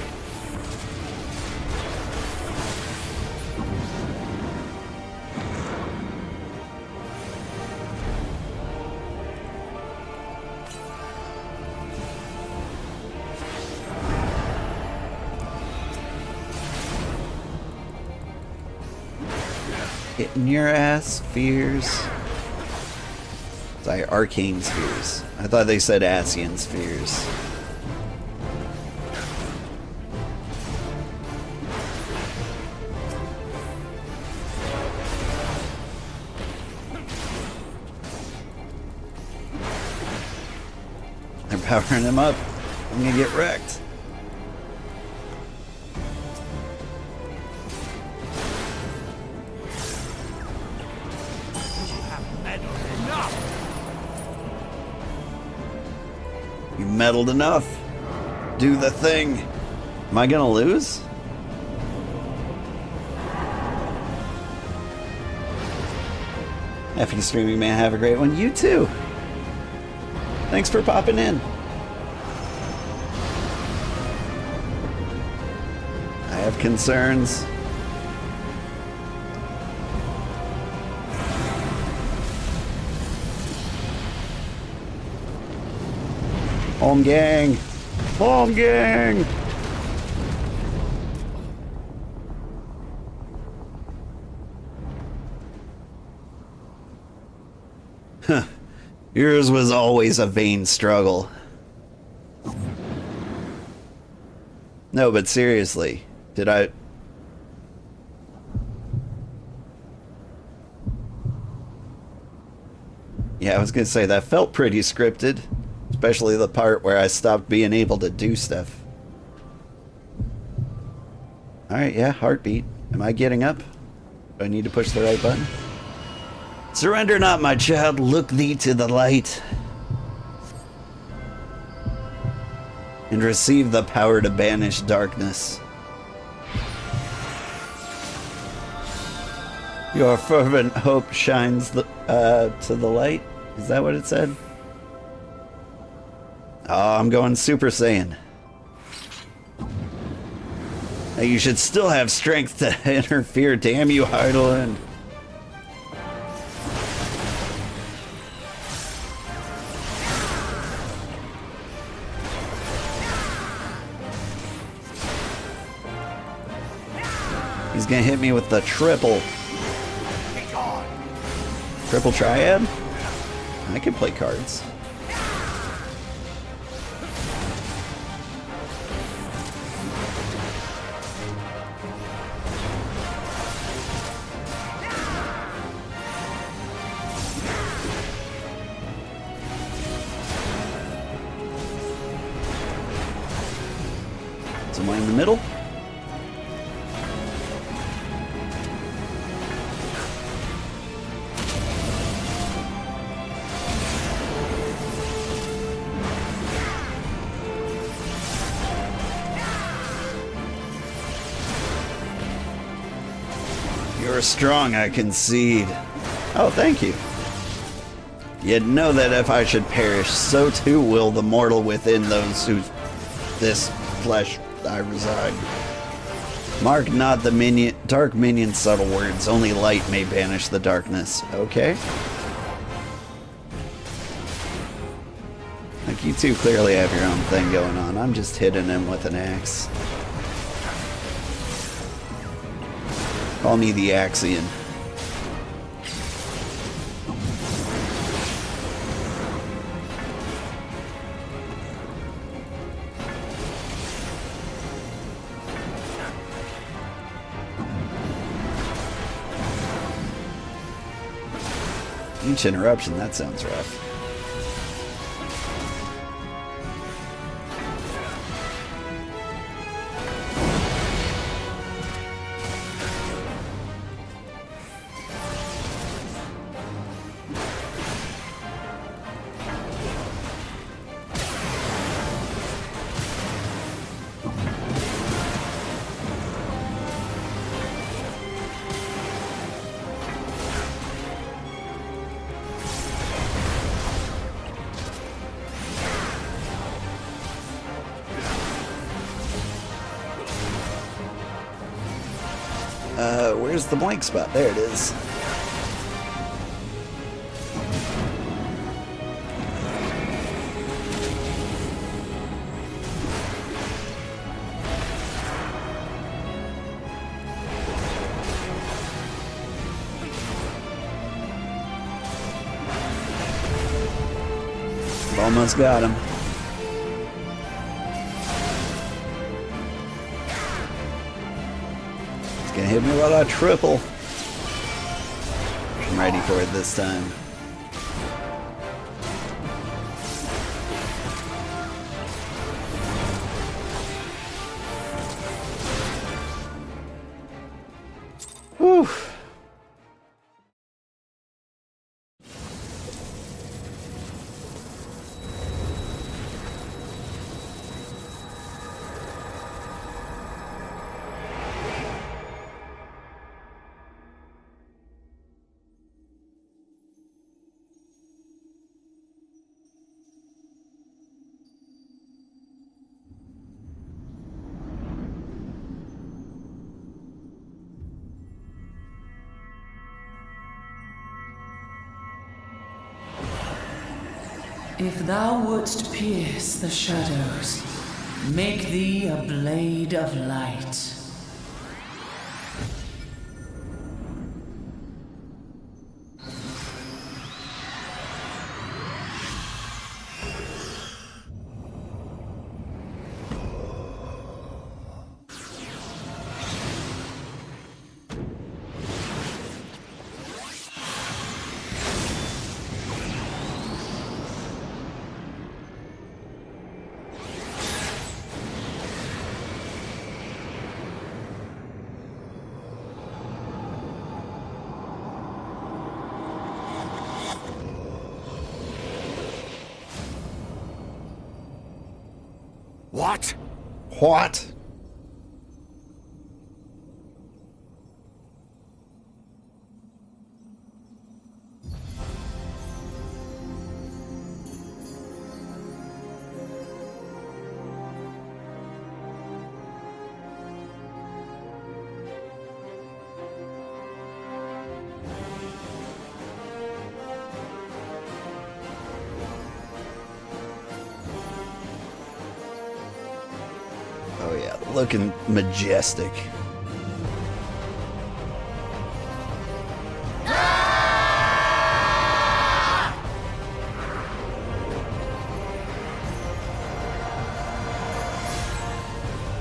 Speaker 1: Hitting your ass, spheres. Sorry, arcane spheres. I thought they said Asian spheres. They're powering him up. I'm gonna get wrecked. You meddled enough. Do the thing. Am I gonna lose? Happy streaming, man. Have a great one. You too. Thanks for popping in. I have concerns. Home gang! Home gang! Huh. Yours was always a vain struggle. No, but seriously, did I... Yeah, I was gonna say, that felt pretty scripted. Especially the part where I stopped being able to do stuff. Alright, yeah, heartbeat. Am I getting up? Do I need to push the right button? Surrender not, my child. Look thee to the light. And receive the power to banish darkness. Your fervent hope shines to the light. Is that what it said? Oh, I'm going Super Saiyan. Now you should still have strength to interfere, damn you, Heidelin. He's gonna hit me with the triple. Triple triad? I can play cards. Someone in the middle? You're strong, I concede. Oh, thank you. Yet know that if I should perish, so too will the mortal within those who this flesh I reside. Mark not the minion, dark minion's subtle words. Only light may banish the darkness. Okay. Like, you two clearly have your own thing going on. I'm just hitting him with an axe. Call me the Axian. Each interruption, that sounds rough. Where's the blank spot? There it is. Almost got him. Gonna hit me with a triple. I'm ready for it this time. Whew.
Speaker 5: If thou wouldst pierce the shadows, make thee a blade of light.
Speaker 4: What?
Speaker 1: What? Oh yeah, looking majestic.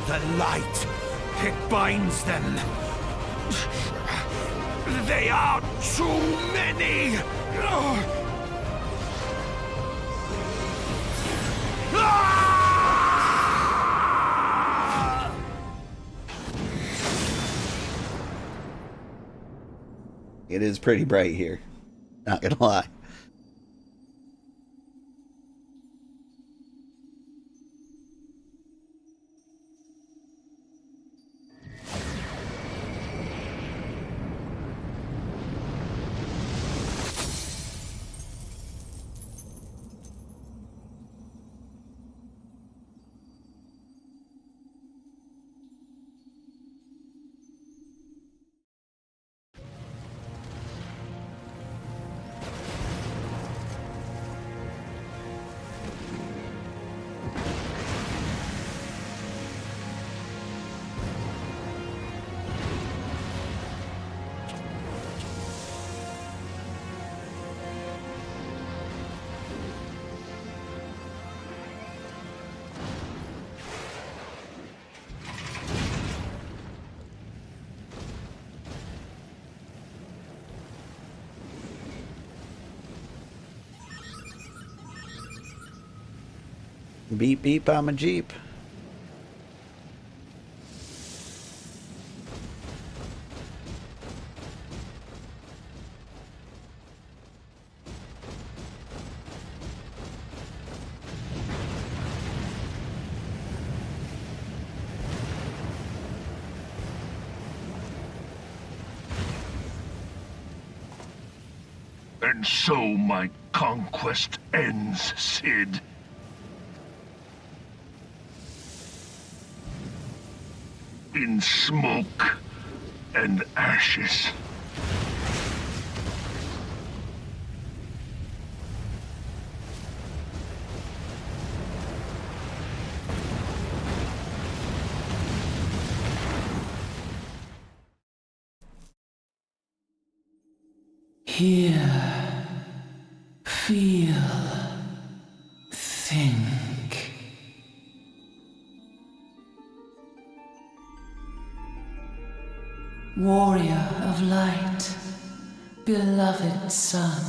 Speaker 4: The light, it binds them. They are too many.
Speaker 1: It is pretty bright here. Not gonna lie. Beep beep, I'm a Jeep.
Speaker 3: And so my conquest ends, Cid. In smoke and ashes.
Speaker 5: Hear, feel, think. Warrior of light, beloved son.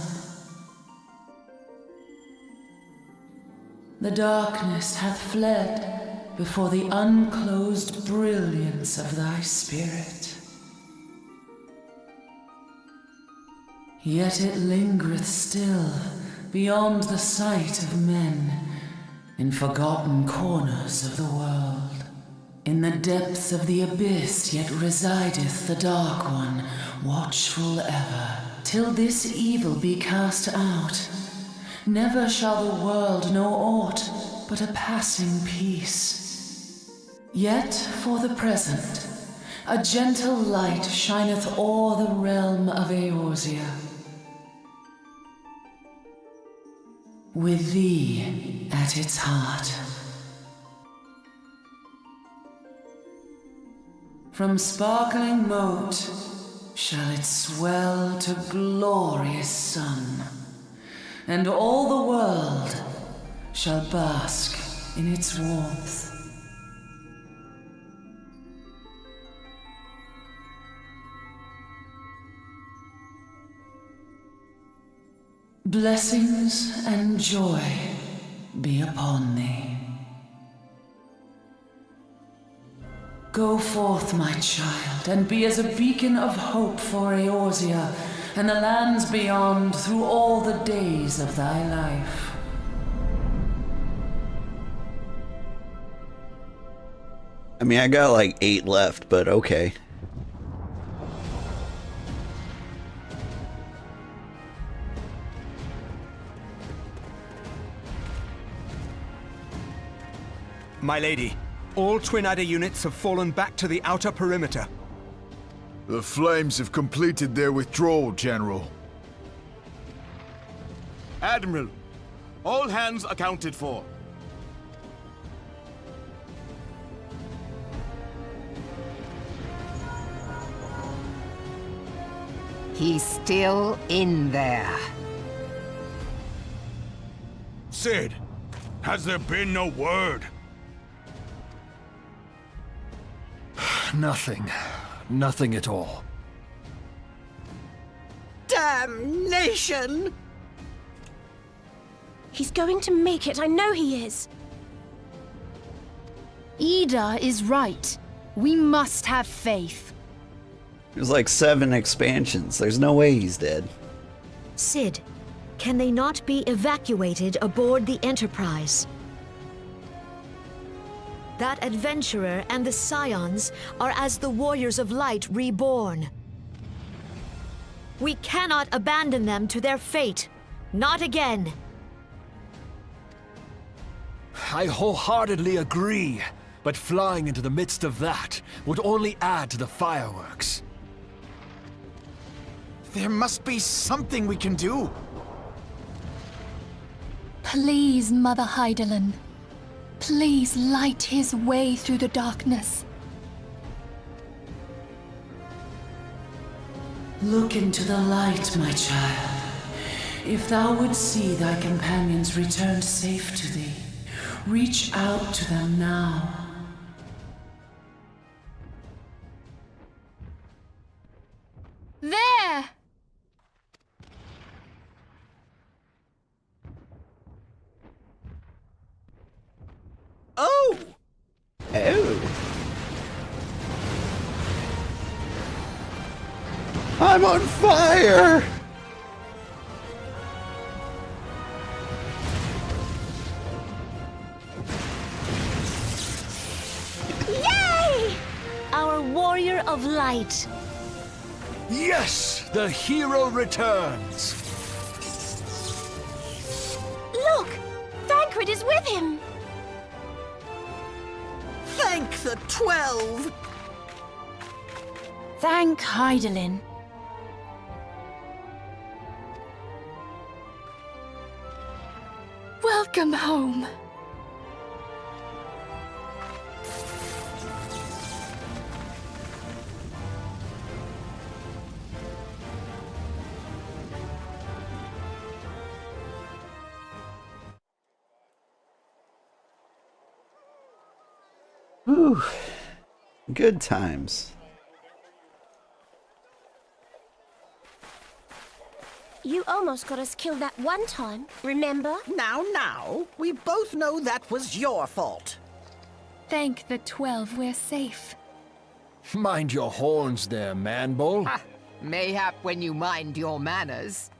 Speaker 5: The darkness hath fled before the unclosed brilliance of thy spirit. Yet it lingereth still beyond the sight of men, in forgotten corners of the world. In the depths of the abyss yet resideth the Dark One, watchful ever, till this evil be cast out. Never shall the world know aught but a passing peace. Yet for the present, a gentle light shineth o'er the realm of Eorzea. With thee at its heart. From sparkling moat shall it swell to glorious sun, and all the world shall bask in its warmth. Blessings and joy be upon thee. Go forth, my child, and be as a beacon of hope for Eorzea and the lands beyond through all the days of thy life.
Speaker 1: I mean, I got like 8 left, but okay.
Speaker 6: My lady, all Twin Adder units have fallen back to the outer perimeter.
Speaker 7: The Flames have completed their withdrawal, General.
Speaker 8: Admiral, all hands accounted for.
Speaker 9: He's still in there.
Speaker 8: Cid, has there been no word?
Speaker 7: Nothing. Nothing at all.
Speaker 9: Damnation!
Speaker 10: He's going to make it, I know he is. Ida is right. We must have faith.
Speaker 1: There's like 7 expansions. There's no way he's dead.
Speaker 11: Cid, can they not be evacuated aboard the Enterprise? That adventurer and the Scions are as the Warriors of Light reborn. We cannot abandon them to their fate. Not again.
Speaker 12: I wholeheartedly agree, but flying into the midst of that would only add to the fireworks.
Speaker 8: There must be something we can do.
Speaker 10: Please, Mother Hydaelyn. Please light his way through the darkness.
Speaker 5: Look into the light, my child. If thou would see thy companions return safe to thee, reach out to them now.
Speaker 10: There!
Speaker 1: I'm on fire!
Speaker 11: Yay! Our warrior of light.
Speaker 12: Yes! The hero returns!
Speaker 11: Look! Thancred is with him!
Speaker 9: Thank the 12!
Speaker 10: Thank Hydaelyn. Welcome home.
Speaker 1: Whew. Good times.
Speaker 13: You almost got us killed that one time, remember?
Speaker 9: Now, we both know that was your fault.
Speaker 10: Thank the 12 we're safe.
Speaker 12: Mind your horns there, man-bull.
Speaker 9: Mayhap when you mind your manners.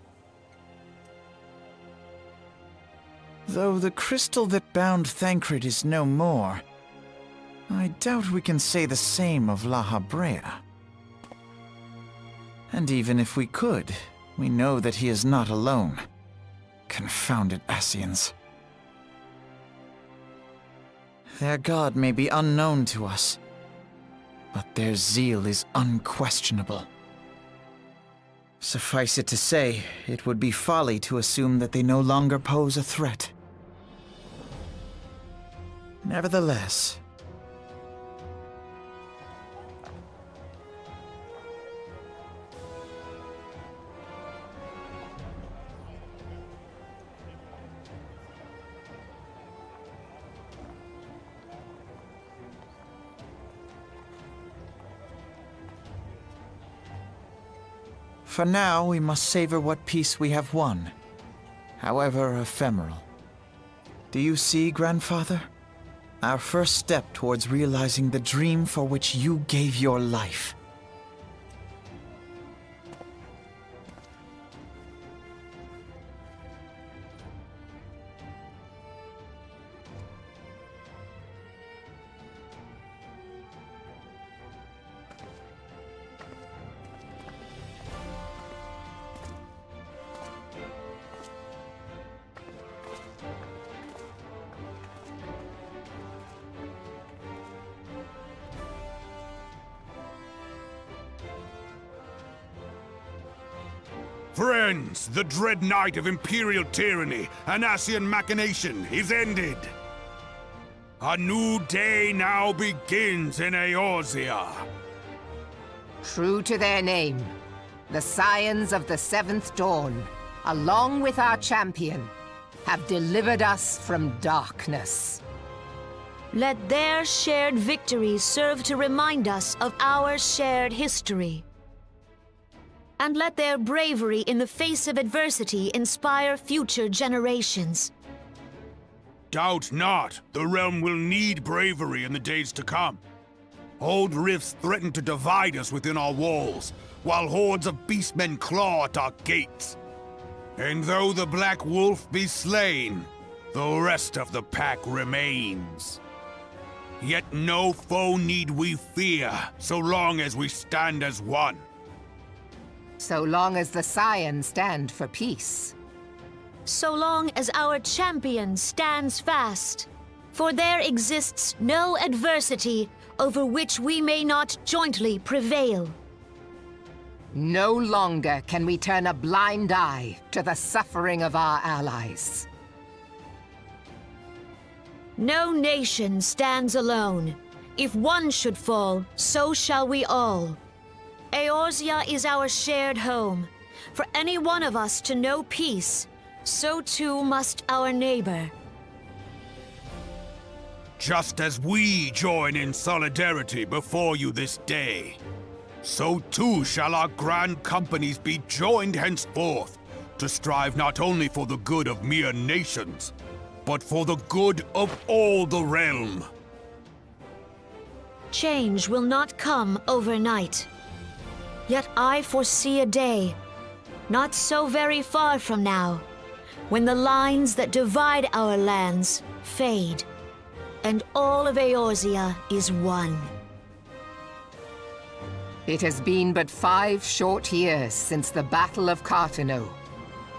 Speaker 14: Though the crystal that bound Thancred is no more, I doubt we can say the same of La Habrea. And even if we could, we know that he is not alone. Confounded Ascians. Their god may be unknown to us, but their zeal is unquestionable. Suffice it to say, it would be folly to assume that they no longer pose a threat. Nevertheless, for now, we must savor what peace we have won, however ephemeral. Do you see, Grandfather? Our first step towards realizing the dream for which you gave your life.
Speaker 8: Friends, the dread night of Imperial tyranny and Ascian machination is ended. A new day now begins in Eorzea.
Speaker 9: True to their name, the Scions of the Seventh Dawn, along with our champion, have delivered us from darkness.
Speaker 11: Let their shared victory serve to remind us of our shared history. And let their bravery in the face of adversity inspire future generations.
Speaker 8: Doubt not, the realm will need bravery in the days to come. Old rifts threaten to divide us within our walls, while hordes of beastmen claw at our gates. And though the Black Wolf be slain, the rest of the pack remains. Yet no foe need we fear, so long as we stand as one.
Speaker 9: So long as the Scions stand for peace.
Speaker 11: So long as our champion stands fast. For there exists no adversity over which we may not jointly prevail.
Speaker 9: No longer can we turn a blind eye to the suffering of our allies.
Speaker 11: No nation stands alone. If one should fall, so shall we all. Eorzea is our shared home. For any one of us to know peace, so too must our neighbor.
Speaker 8: Just as we join in solidarity before you this day, so too shall our grand companies be joined henceforth to strive not only for the good of mere nations, but for the good of all the realm.
Speaker 11: Change will not come overnight. Yet I foresee a day, not so very far from now, when the lines that divide our lands fade, and all of Eorzea is one.
Speaker 9: It has been but 5 short years since the Battle of Cartano.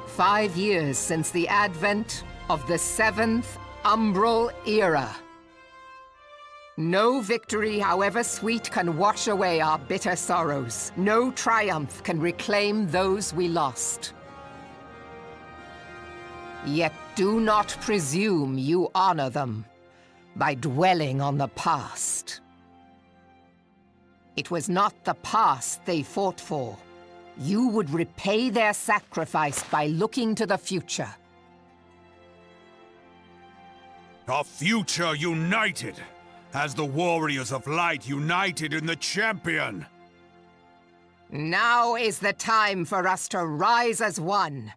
Speaker 9: 5 years since the advent of the 7th Umbral Era. No victory, however sweet, can wash away our bitter sorrows. No triumph can reclaim those we lost. Yet do not presume you honor them by dwelling on the past. It was not the past they fought for. You would repay their sacrifice by looking to the future.
Speaker 8: A future united, as the warriors of light united in the champion.
Speaker 9: Now is the time for us to rise as one,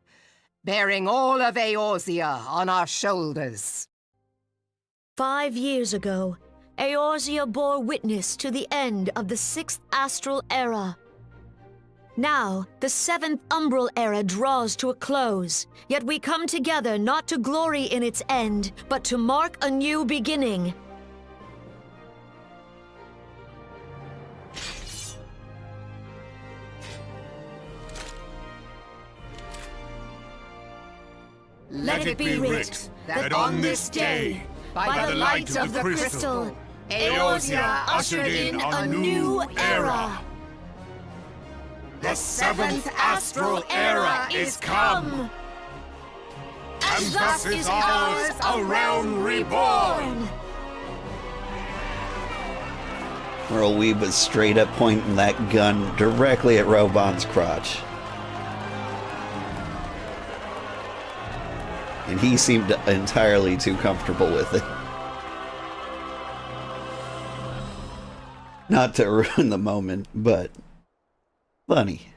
Speaker 9: bearing all of Eorzea on our shoulders.
Speaker 11: 5 years ago, Eorzea bore witness to the end of the 6th Astral Era. Now, the 7th Umbral Era draws to a close, yet we come together not to glory in its end, but to mark a new beginning.
Speaker 9: Let it be writ that on this day, by the light of the crystal, Eorzea ushered in a new era.
Speaker 8: The 7th Astral Era is come! And thus is ours a realm reborn!
Speaker 1: Whirlweed was straight up pointing that gun directly at Robon's crotch. And he seemed entirely too comfortable with it. Not to ruin the moment, but funny.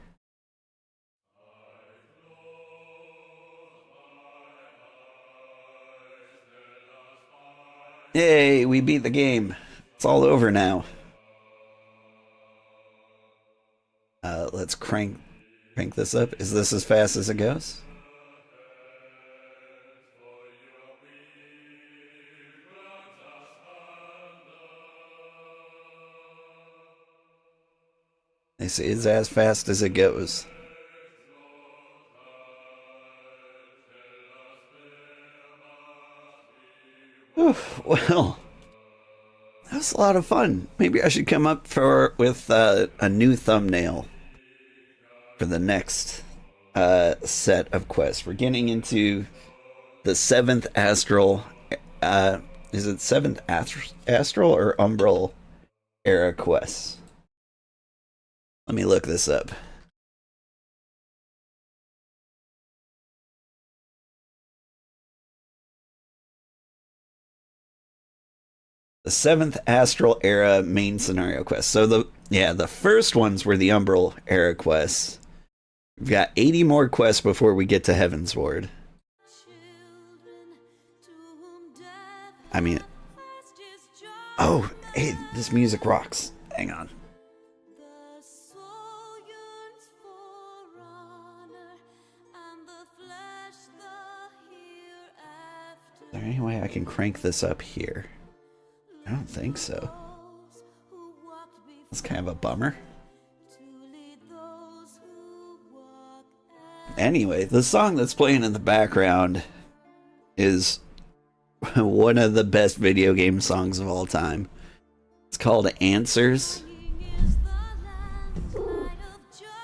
Speaker 1: Yay, we beat the game. It's all over now. Let's crank this up. Is this as fast as it goes? This is as fast as it goes. Whew, well, that was a lot of fun. Maybe I should come up with a new thumbnail for the next set of quests. We're getting into the 7th Astral. Is it 7th Astral or Umbral Era quests? Let me look this up. The 7th Astral Era main scenario quest. So the first ones were the Umbral Era quests. We've got 80 more quests before we get to Heavensward. I mean, oh, hey, this music rocks. Hang on. Is there any way I can crank this up here? I don't think so. That's kind of a bummer. Anyway, the song that's playing in the background is one of the best video game songs of all time. It's called Answers.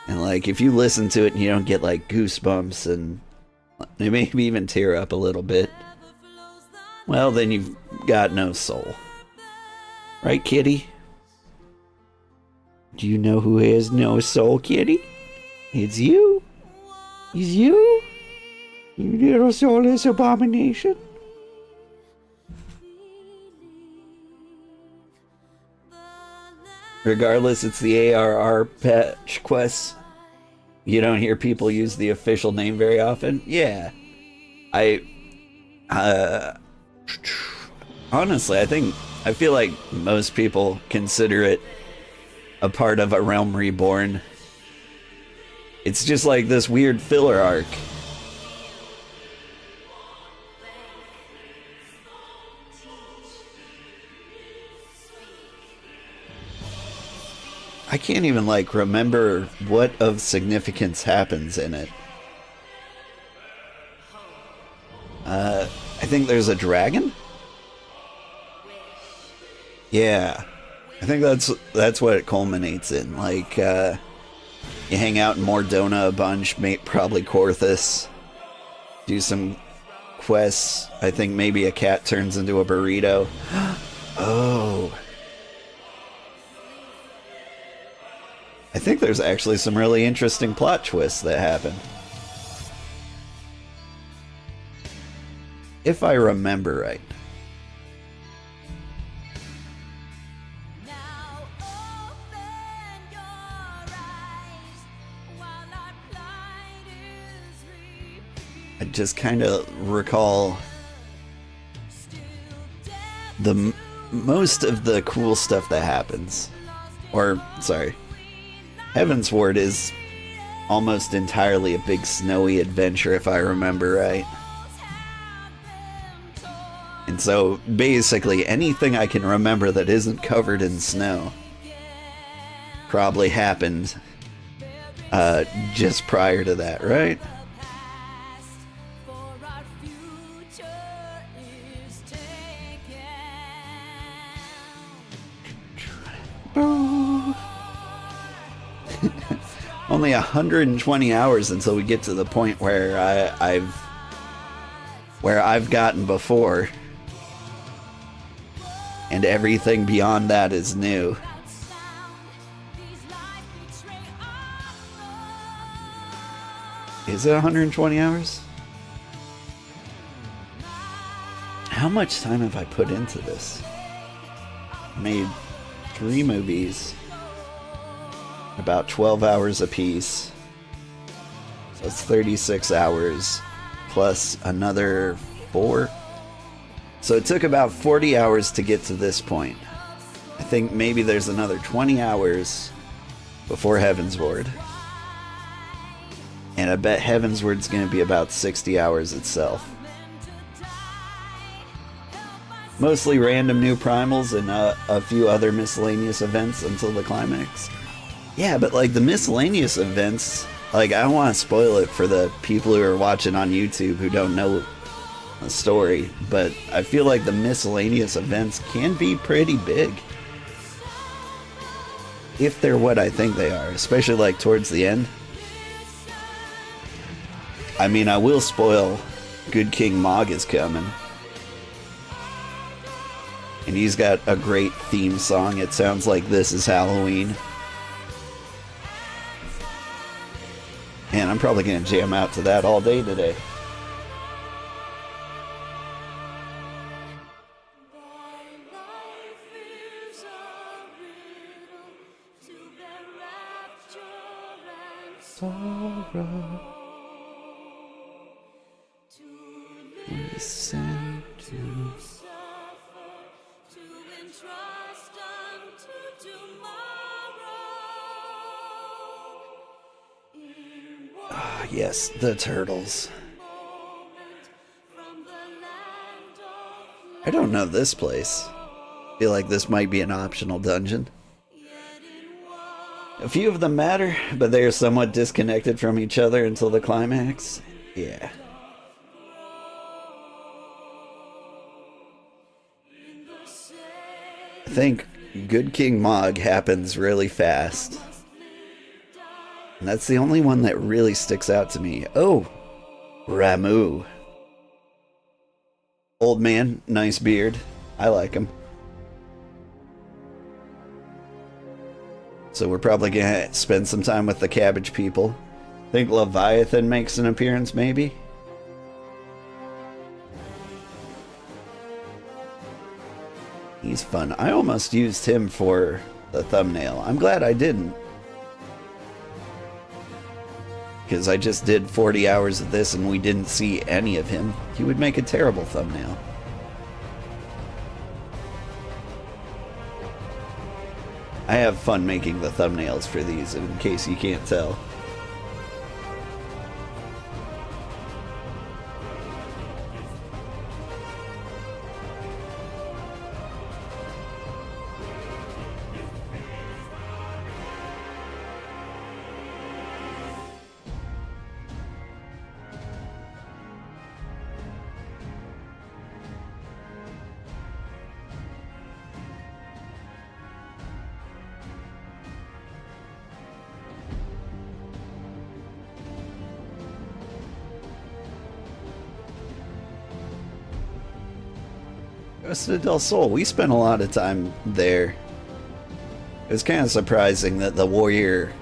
Speaker 1: And like, if you listen to it and you don't get like goosebumps and maybe even tear up a little bit, well, then you've got no soul. Right, kitty? Do you know who has no soul, kitty? It's you. It's you? You little soulless abomination. Regardless, it's the ARR patch quest. You don't hear people use the official name very often. Yeah. Honestly, I feel like most people consider it a part of A Realm Reborn It's just like this weird filler arc. I can't even, like, remember what of significance happens in it. I think there's a dragon? Yeah. I think that's what it culminates in. Like, you hang out in Mordona a bunch, probably Korthus. Do some quests. I think maybe a cat turns into a burrito. Oh. I think there's actually some really interesting plot twists that happen. If I remember right. I just kind of recall most of the cool stuff that happens. Or, sorry. Heavensward is almost entirely a big snowy adventure, if I remember right. And so, basically, anything I can remember that isn't covered in snow probably happened just prior to that, right? Only 120 hours until we get to the point where I've gotten before, and everything beyond that is new. Is it 120 hours? How much time have I put into this? Made 3 movies. About 12 hours apiece. So it's 36 hours plus another 4. So it took about 40 hours to get to this point. I think maybe there's another 20 hours before Heavensward. And I bet Heavensward's going to be about 60 hours itself. Mostly random new primals and a few other miscellaneous events until the climax. Yeah, but like the miscellaneous events, like I don't want to spoil it for the people who are watching on YouTube who don't know the story, but I feel like the miscellaneous events can be pretty big. If they're what I think they are, especially like towards the end. I mean, I will spoil Good King Mog is coming. And he's got a great theme song. It sounds like This Is Halloween. And I'm probably going to jam out to that all day today. Sorrow. Listen to. Ah, yes, the turtles. I don't know this place. Feel like this might be an optional dungeon. A few of them matter, but they are somewhat disconnected from each other until the climax. Yeah. I think Good King Mog happens really fast. And that's the only one that really sticks out to me. Oh, Ramu. Old man, nice beard. I like him. So we're probably gonna spend some time with the cabbage people. Think Leviathan makes an appearance, maybe? He's fun. I almost used him for the thumbnail. I'm glad I didn't. Because I just did 40 hours of this and we didn't see any of him. He would make a terrible thumbnail. I have fun making the thumbnails for these, in case you can't tell. Costa del Sol, we spent a lot of time there. It was kind of surprising that the warrior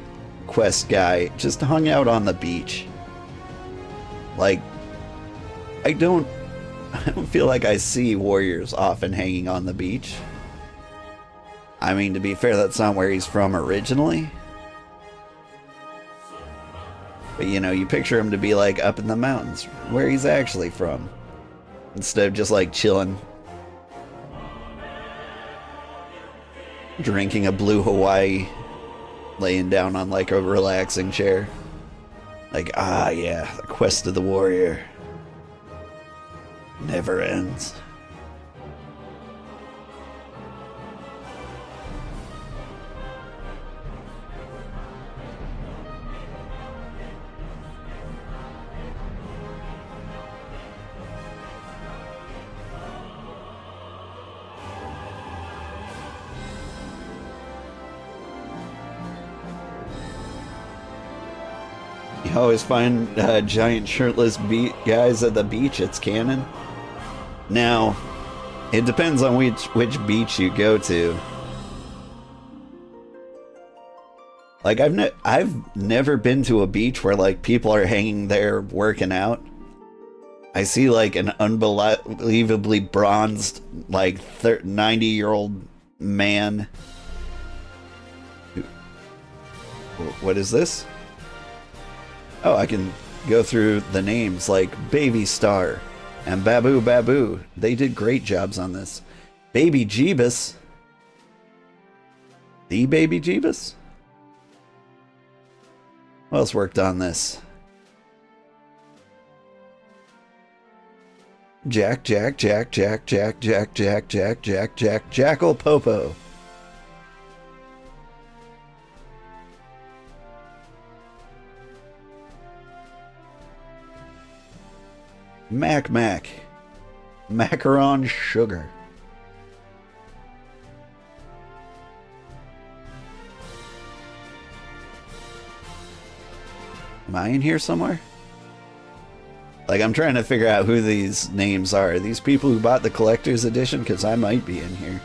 Speaker 1: quest guy just hung out on the beach. Like, I don't feel like I see warriors often hanging on the beach. I mean, to be fair, that's not where he's from originally. But you know, you picture him to be like up in the mountains, where he's actually from. Instead of just like chilling. Drinking a blue Hawaii. Laying down on like a relaxing chair. Like, ah yeah, the quest of the warrior. Never ends. You always find giant shirtless guys at the beach. It's canon. Now, it depends on which beach you go to. Like, I've never been to a beach where like people are hanging there working out. I see like an unbelievably bronzed, like 90-year-old man. What is this? Oh, I can go through the names like Baby Star and Babu Babu. They did great jobs on this. Baby Jeebus. The Baby Jeebus? Who else worked on this? Jackal Popo. Mac. Macaron Sugar. Am I in here somewhere? Like, I'm trying to figure out who these names are. Are these people who bought the collector's edition? Because I might be in here.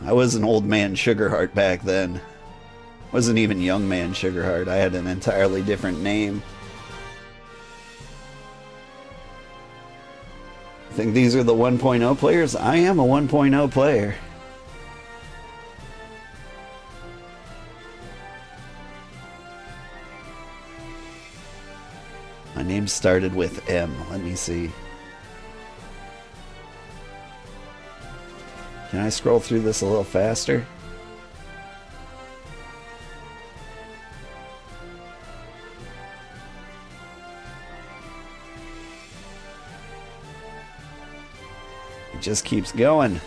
Speaker 1: I was an old man Sugarheart back then. Wasn't even young man Sugarheart. I had an entirely different name. I think these are the 1.0 players. I am a 1.0 player. My name started with M. Let me see. Can I scroll through this a little faster? It just keeps going.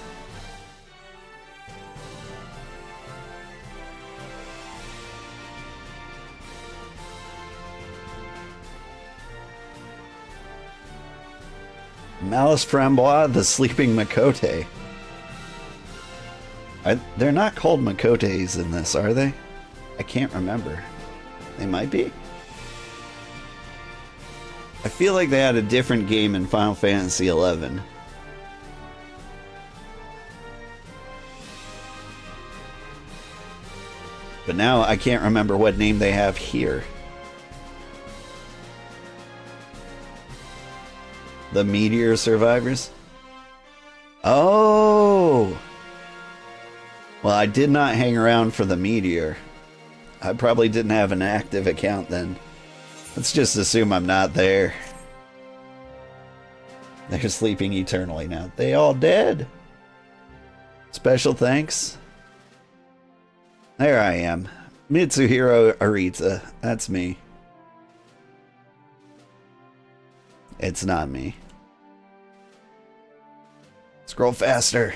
Speaker 1: Malice Frambois, the Sleeping Makote. They're not called Makotes in this, are they? I can't remember. They might be. I feel like they had a different game in Final Fantasy XI. But now I can't remember what name they have here. The Meteor Survivors? Oh! Well, I did not hang around for the Meteor. I probably didn't have an active account then. Let's just assume I'm not there. They're sleeping eternally now. They all dead? Special thanks. There I am. Mitsuhiro Arita. That's me. It's not me. Scroll faster.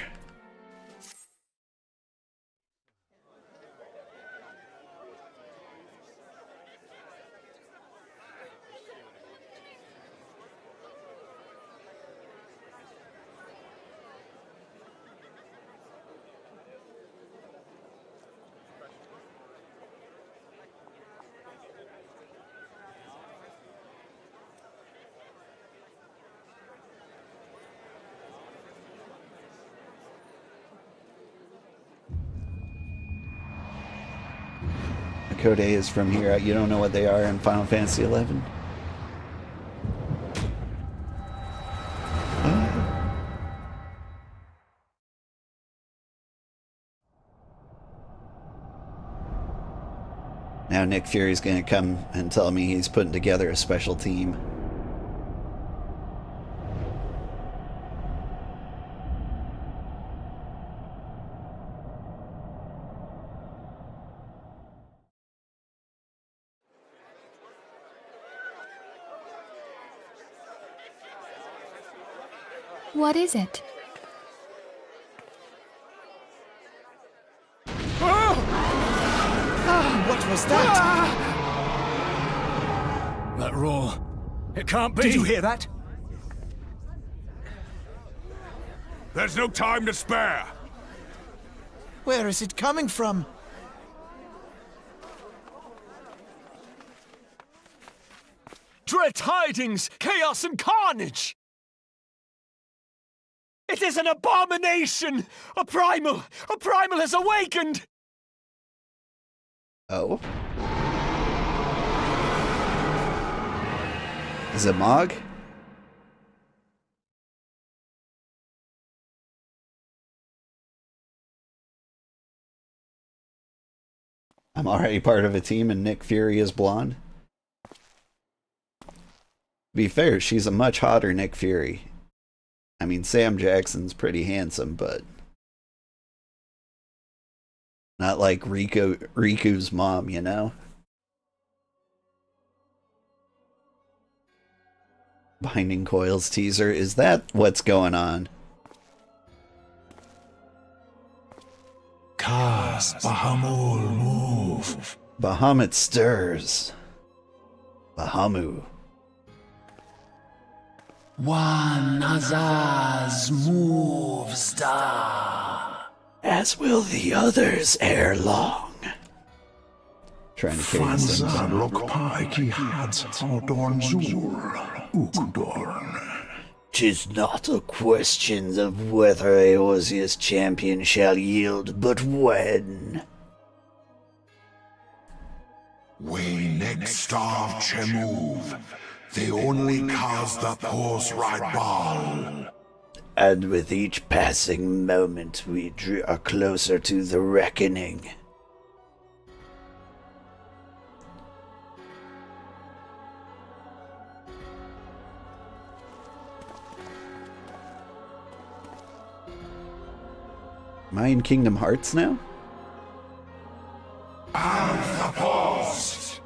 Speaker 1: code A is from here. You don't know what they are in Final Fantasy XI? Now Nick Fury's gonna come and tell me he's putting together a special team.
Speaker 10: What is it?
Speaker 14: What was that?
Speaker 12: That roar. It can't be.
Speaker 6: Did you hear that?
Speaker 8: There's no time to spare.
Speaker 14: Where is it coming from?
Speaker 12: Dread tidings! Chaos and carnage! It is an abomination! A primal has awakened!
Speaker 1: Oh? Is it Mog? I'm already part of a team and Nick Fury is blonde. To be fair, she's a much hotter Nick Fury. I mean, Sam Jackson's pretty handsome, but not like Riku's mom, you know? Binding Coils teaser. Is that what's going on?
Speaker 4: Cast Bahamul move.
Speaker 1: Bahamut stirs. Bahamu.
Speaker 5: One Azaz moves da.
Speaker 1: As will the others ere long. Trying to carry this thing down. 'Tis not a question of whether Eorzea's champion shall yield, but when.
Speaker 4: We next starve Chemuv. They only cause the pause right ball.
Speaker 1: And with each passing moment we draw closer to the reckoning. Am I in Kingdom Hearts now?
Speaker 4: And the pause.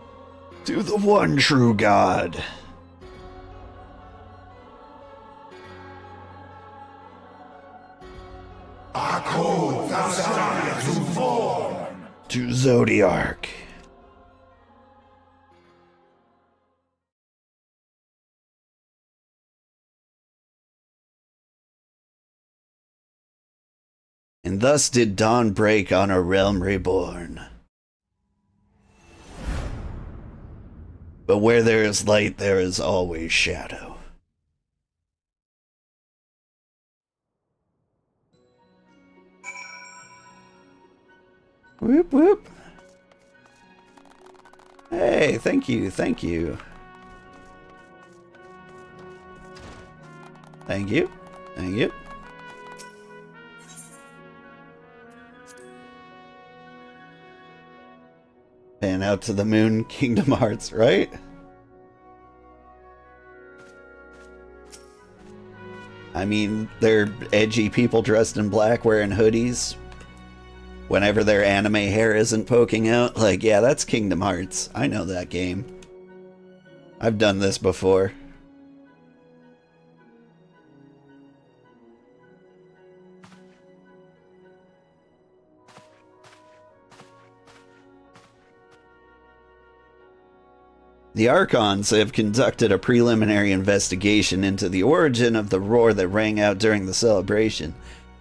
Speaker 1: To the one true God.
Speaker 4: Akko Thassaria to form.
Speaker 1: To Zodiark. And thus did dawn break on a realm reborn. But where there is light, there is always shadow. Whoop whoop. Hey, thank you, thank you. Thank you, thank you. Pan out to the moon, Kingdom Hearts, right? I mean, they're edgy people dressed in black wearing hoodies. Whenever their anime hair isn't poking out, like, yeah, that's Kingdom Hearts. I know that game. I've done this before. The Archons have conducted a preliminary investigation into the origin of the roar that rang out during the celebration.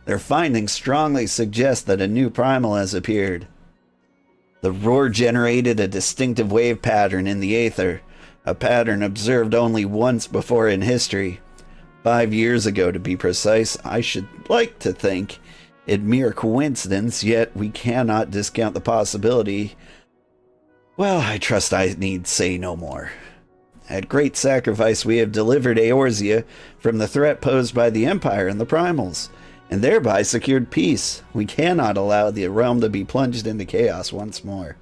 Speaker 1: Their findings strongly suggest that a new primal has appeared. The roar generated a distinctive wave pattern in the aether, a pattern observed only once before in history. 5 years ago, to be precise. I should like to think it mere coincidence, yet we cannot discount the possibility Well, I trust I need say no more. At great sacrifice, we have delivered Eorzea from the threat posed by the Empire and the Primals, and thereby secured peace. We cannot allow the realm to be plunged into chaos once more.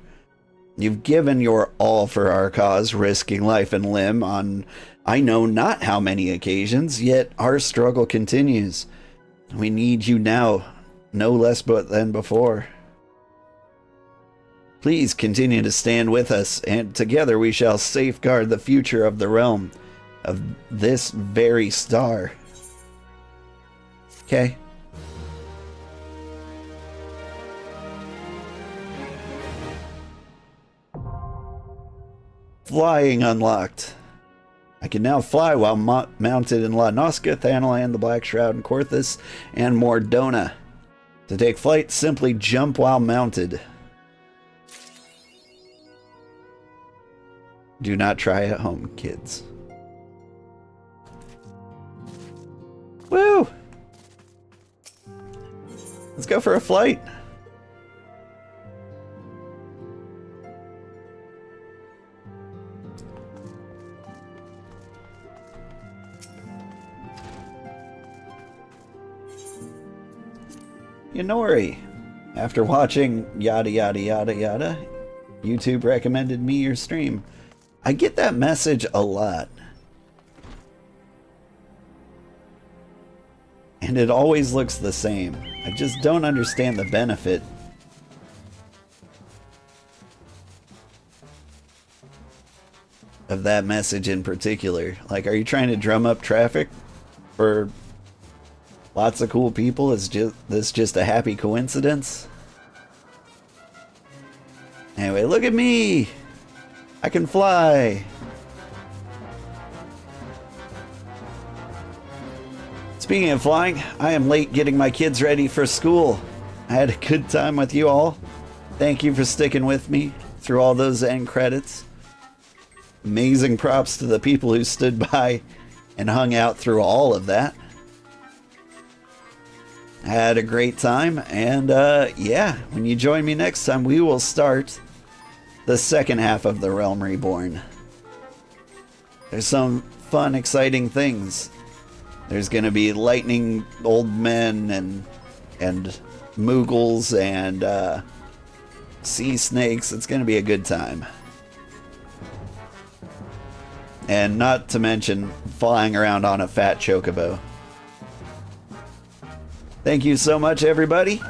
Speaker 1: You've given your all for our cause, risking life and limb on I know not how many occasions, yet our struggle continues. We need you now, no less than before. Please continue to stand with us, and together we shall safeguard the future of the realm, of this very star. Okay? Flying unlocked. I can now fly while mounted in La Nosca, Thanalan, the Black Shroud, and Korthus, and Mordona. To take flight, simply jump while mounted. Do not try at home, kids. Woo! Let's go for a flight. Yonori. After watching yada yada yada yada, YouTube recommended me your stream. I get that message a lot. And it always looks the same. I just don't understand the benefit. Of that message in particular. Like, are you trying to drum up traffic for lots of cool people? Is this just a happy coincidence? Anyway, look at me! I can fly! Speaking of flying, I am late getting my kids ready for school. I had a good time with you all. Thank you for sticking with me through all those end credits. Amazing props to the people who stood by and hung out through all of that. I had a great time, and yeah, when you join me next time, we will start the second half of The Realm Reborn. There's some fun, exciting things. There's going to be lightning old men and moogles and sea snakes. It's going to be a good time. And not to mention flying around on a fat chocobo. Thank you so much, everybody.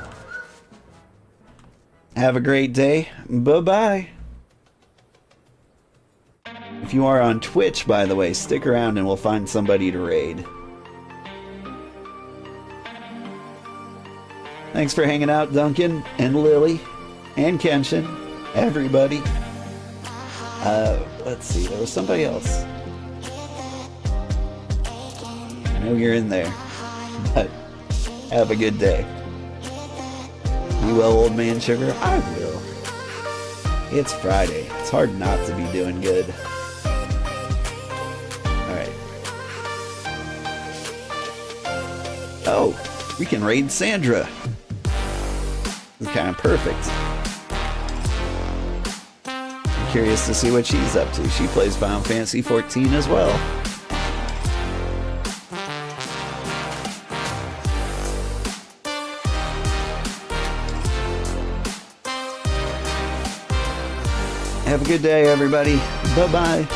Speaker 1: Have a great day. Bye-bye. If you are on Twitch, by the way, stick around and we'll find somebody to raid. Thanks for hanging out, Duncan and Lily and Kenshin. Everybody. Let's see, there was somebody else. I know you're in there, but have a good day. You will, old man sugar? I will. It's Friday. It's hard not to be doing good. Alright. Oh, we can raid Sandra. It's kind of perfect. I'm curious to see what she's up to. She plays Final Fantasy XIV as well. Have a good day, everybody. Bye-bye.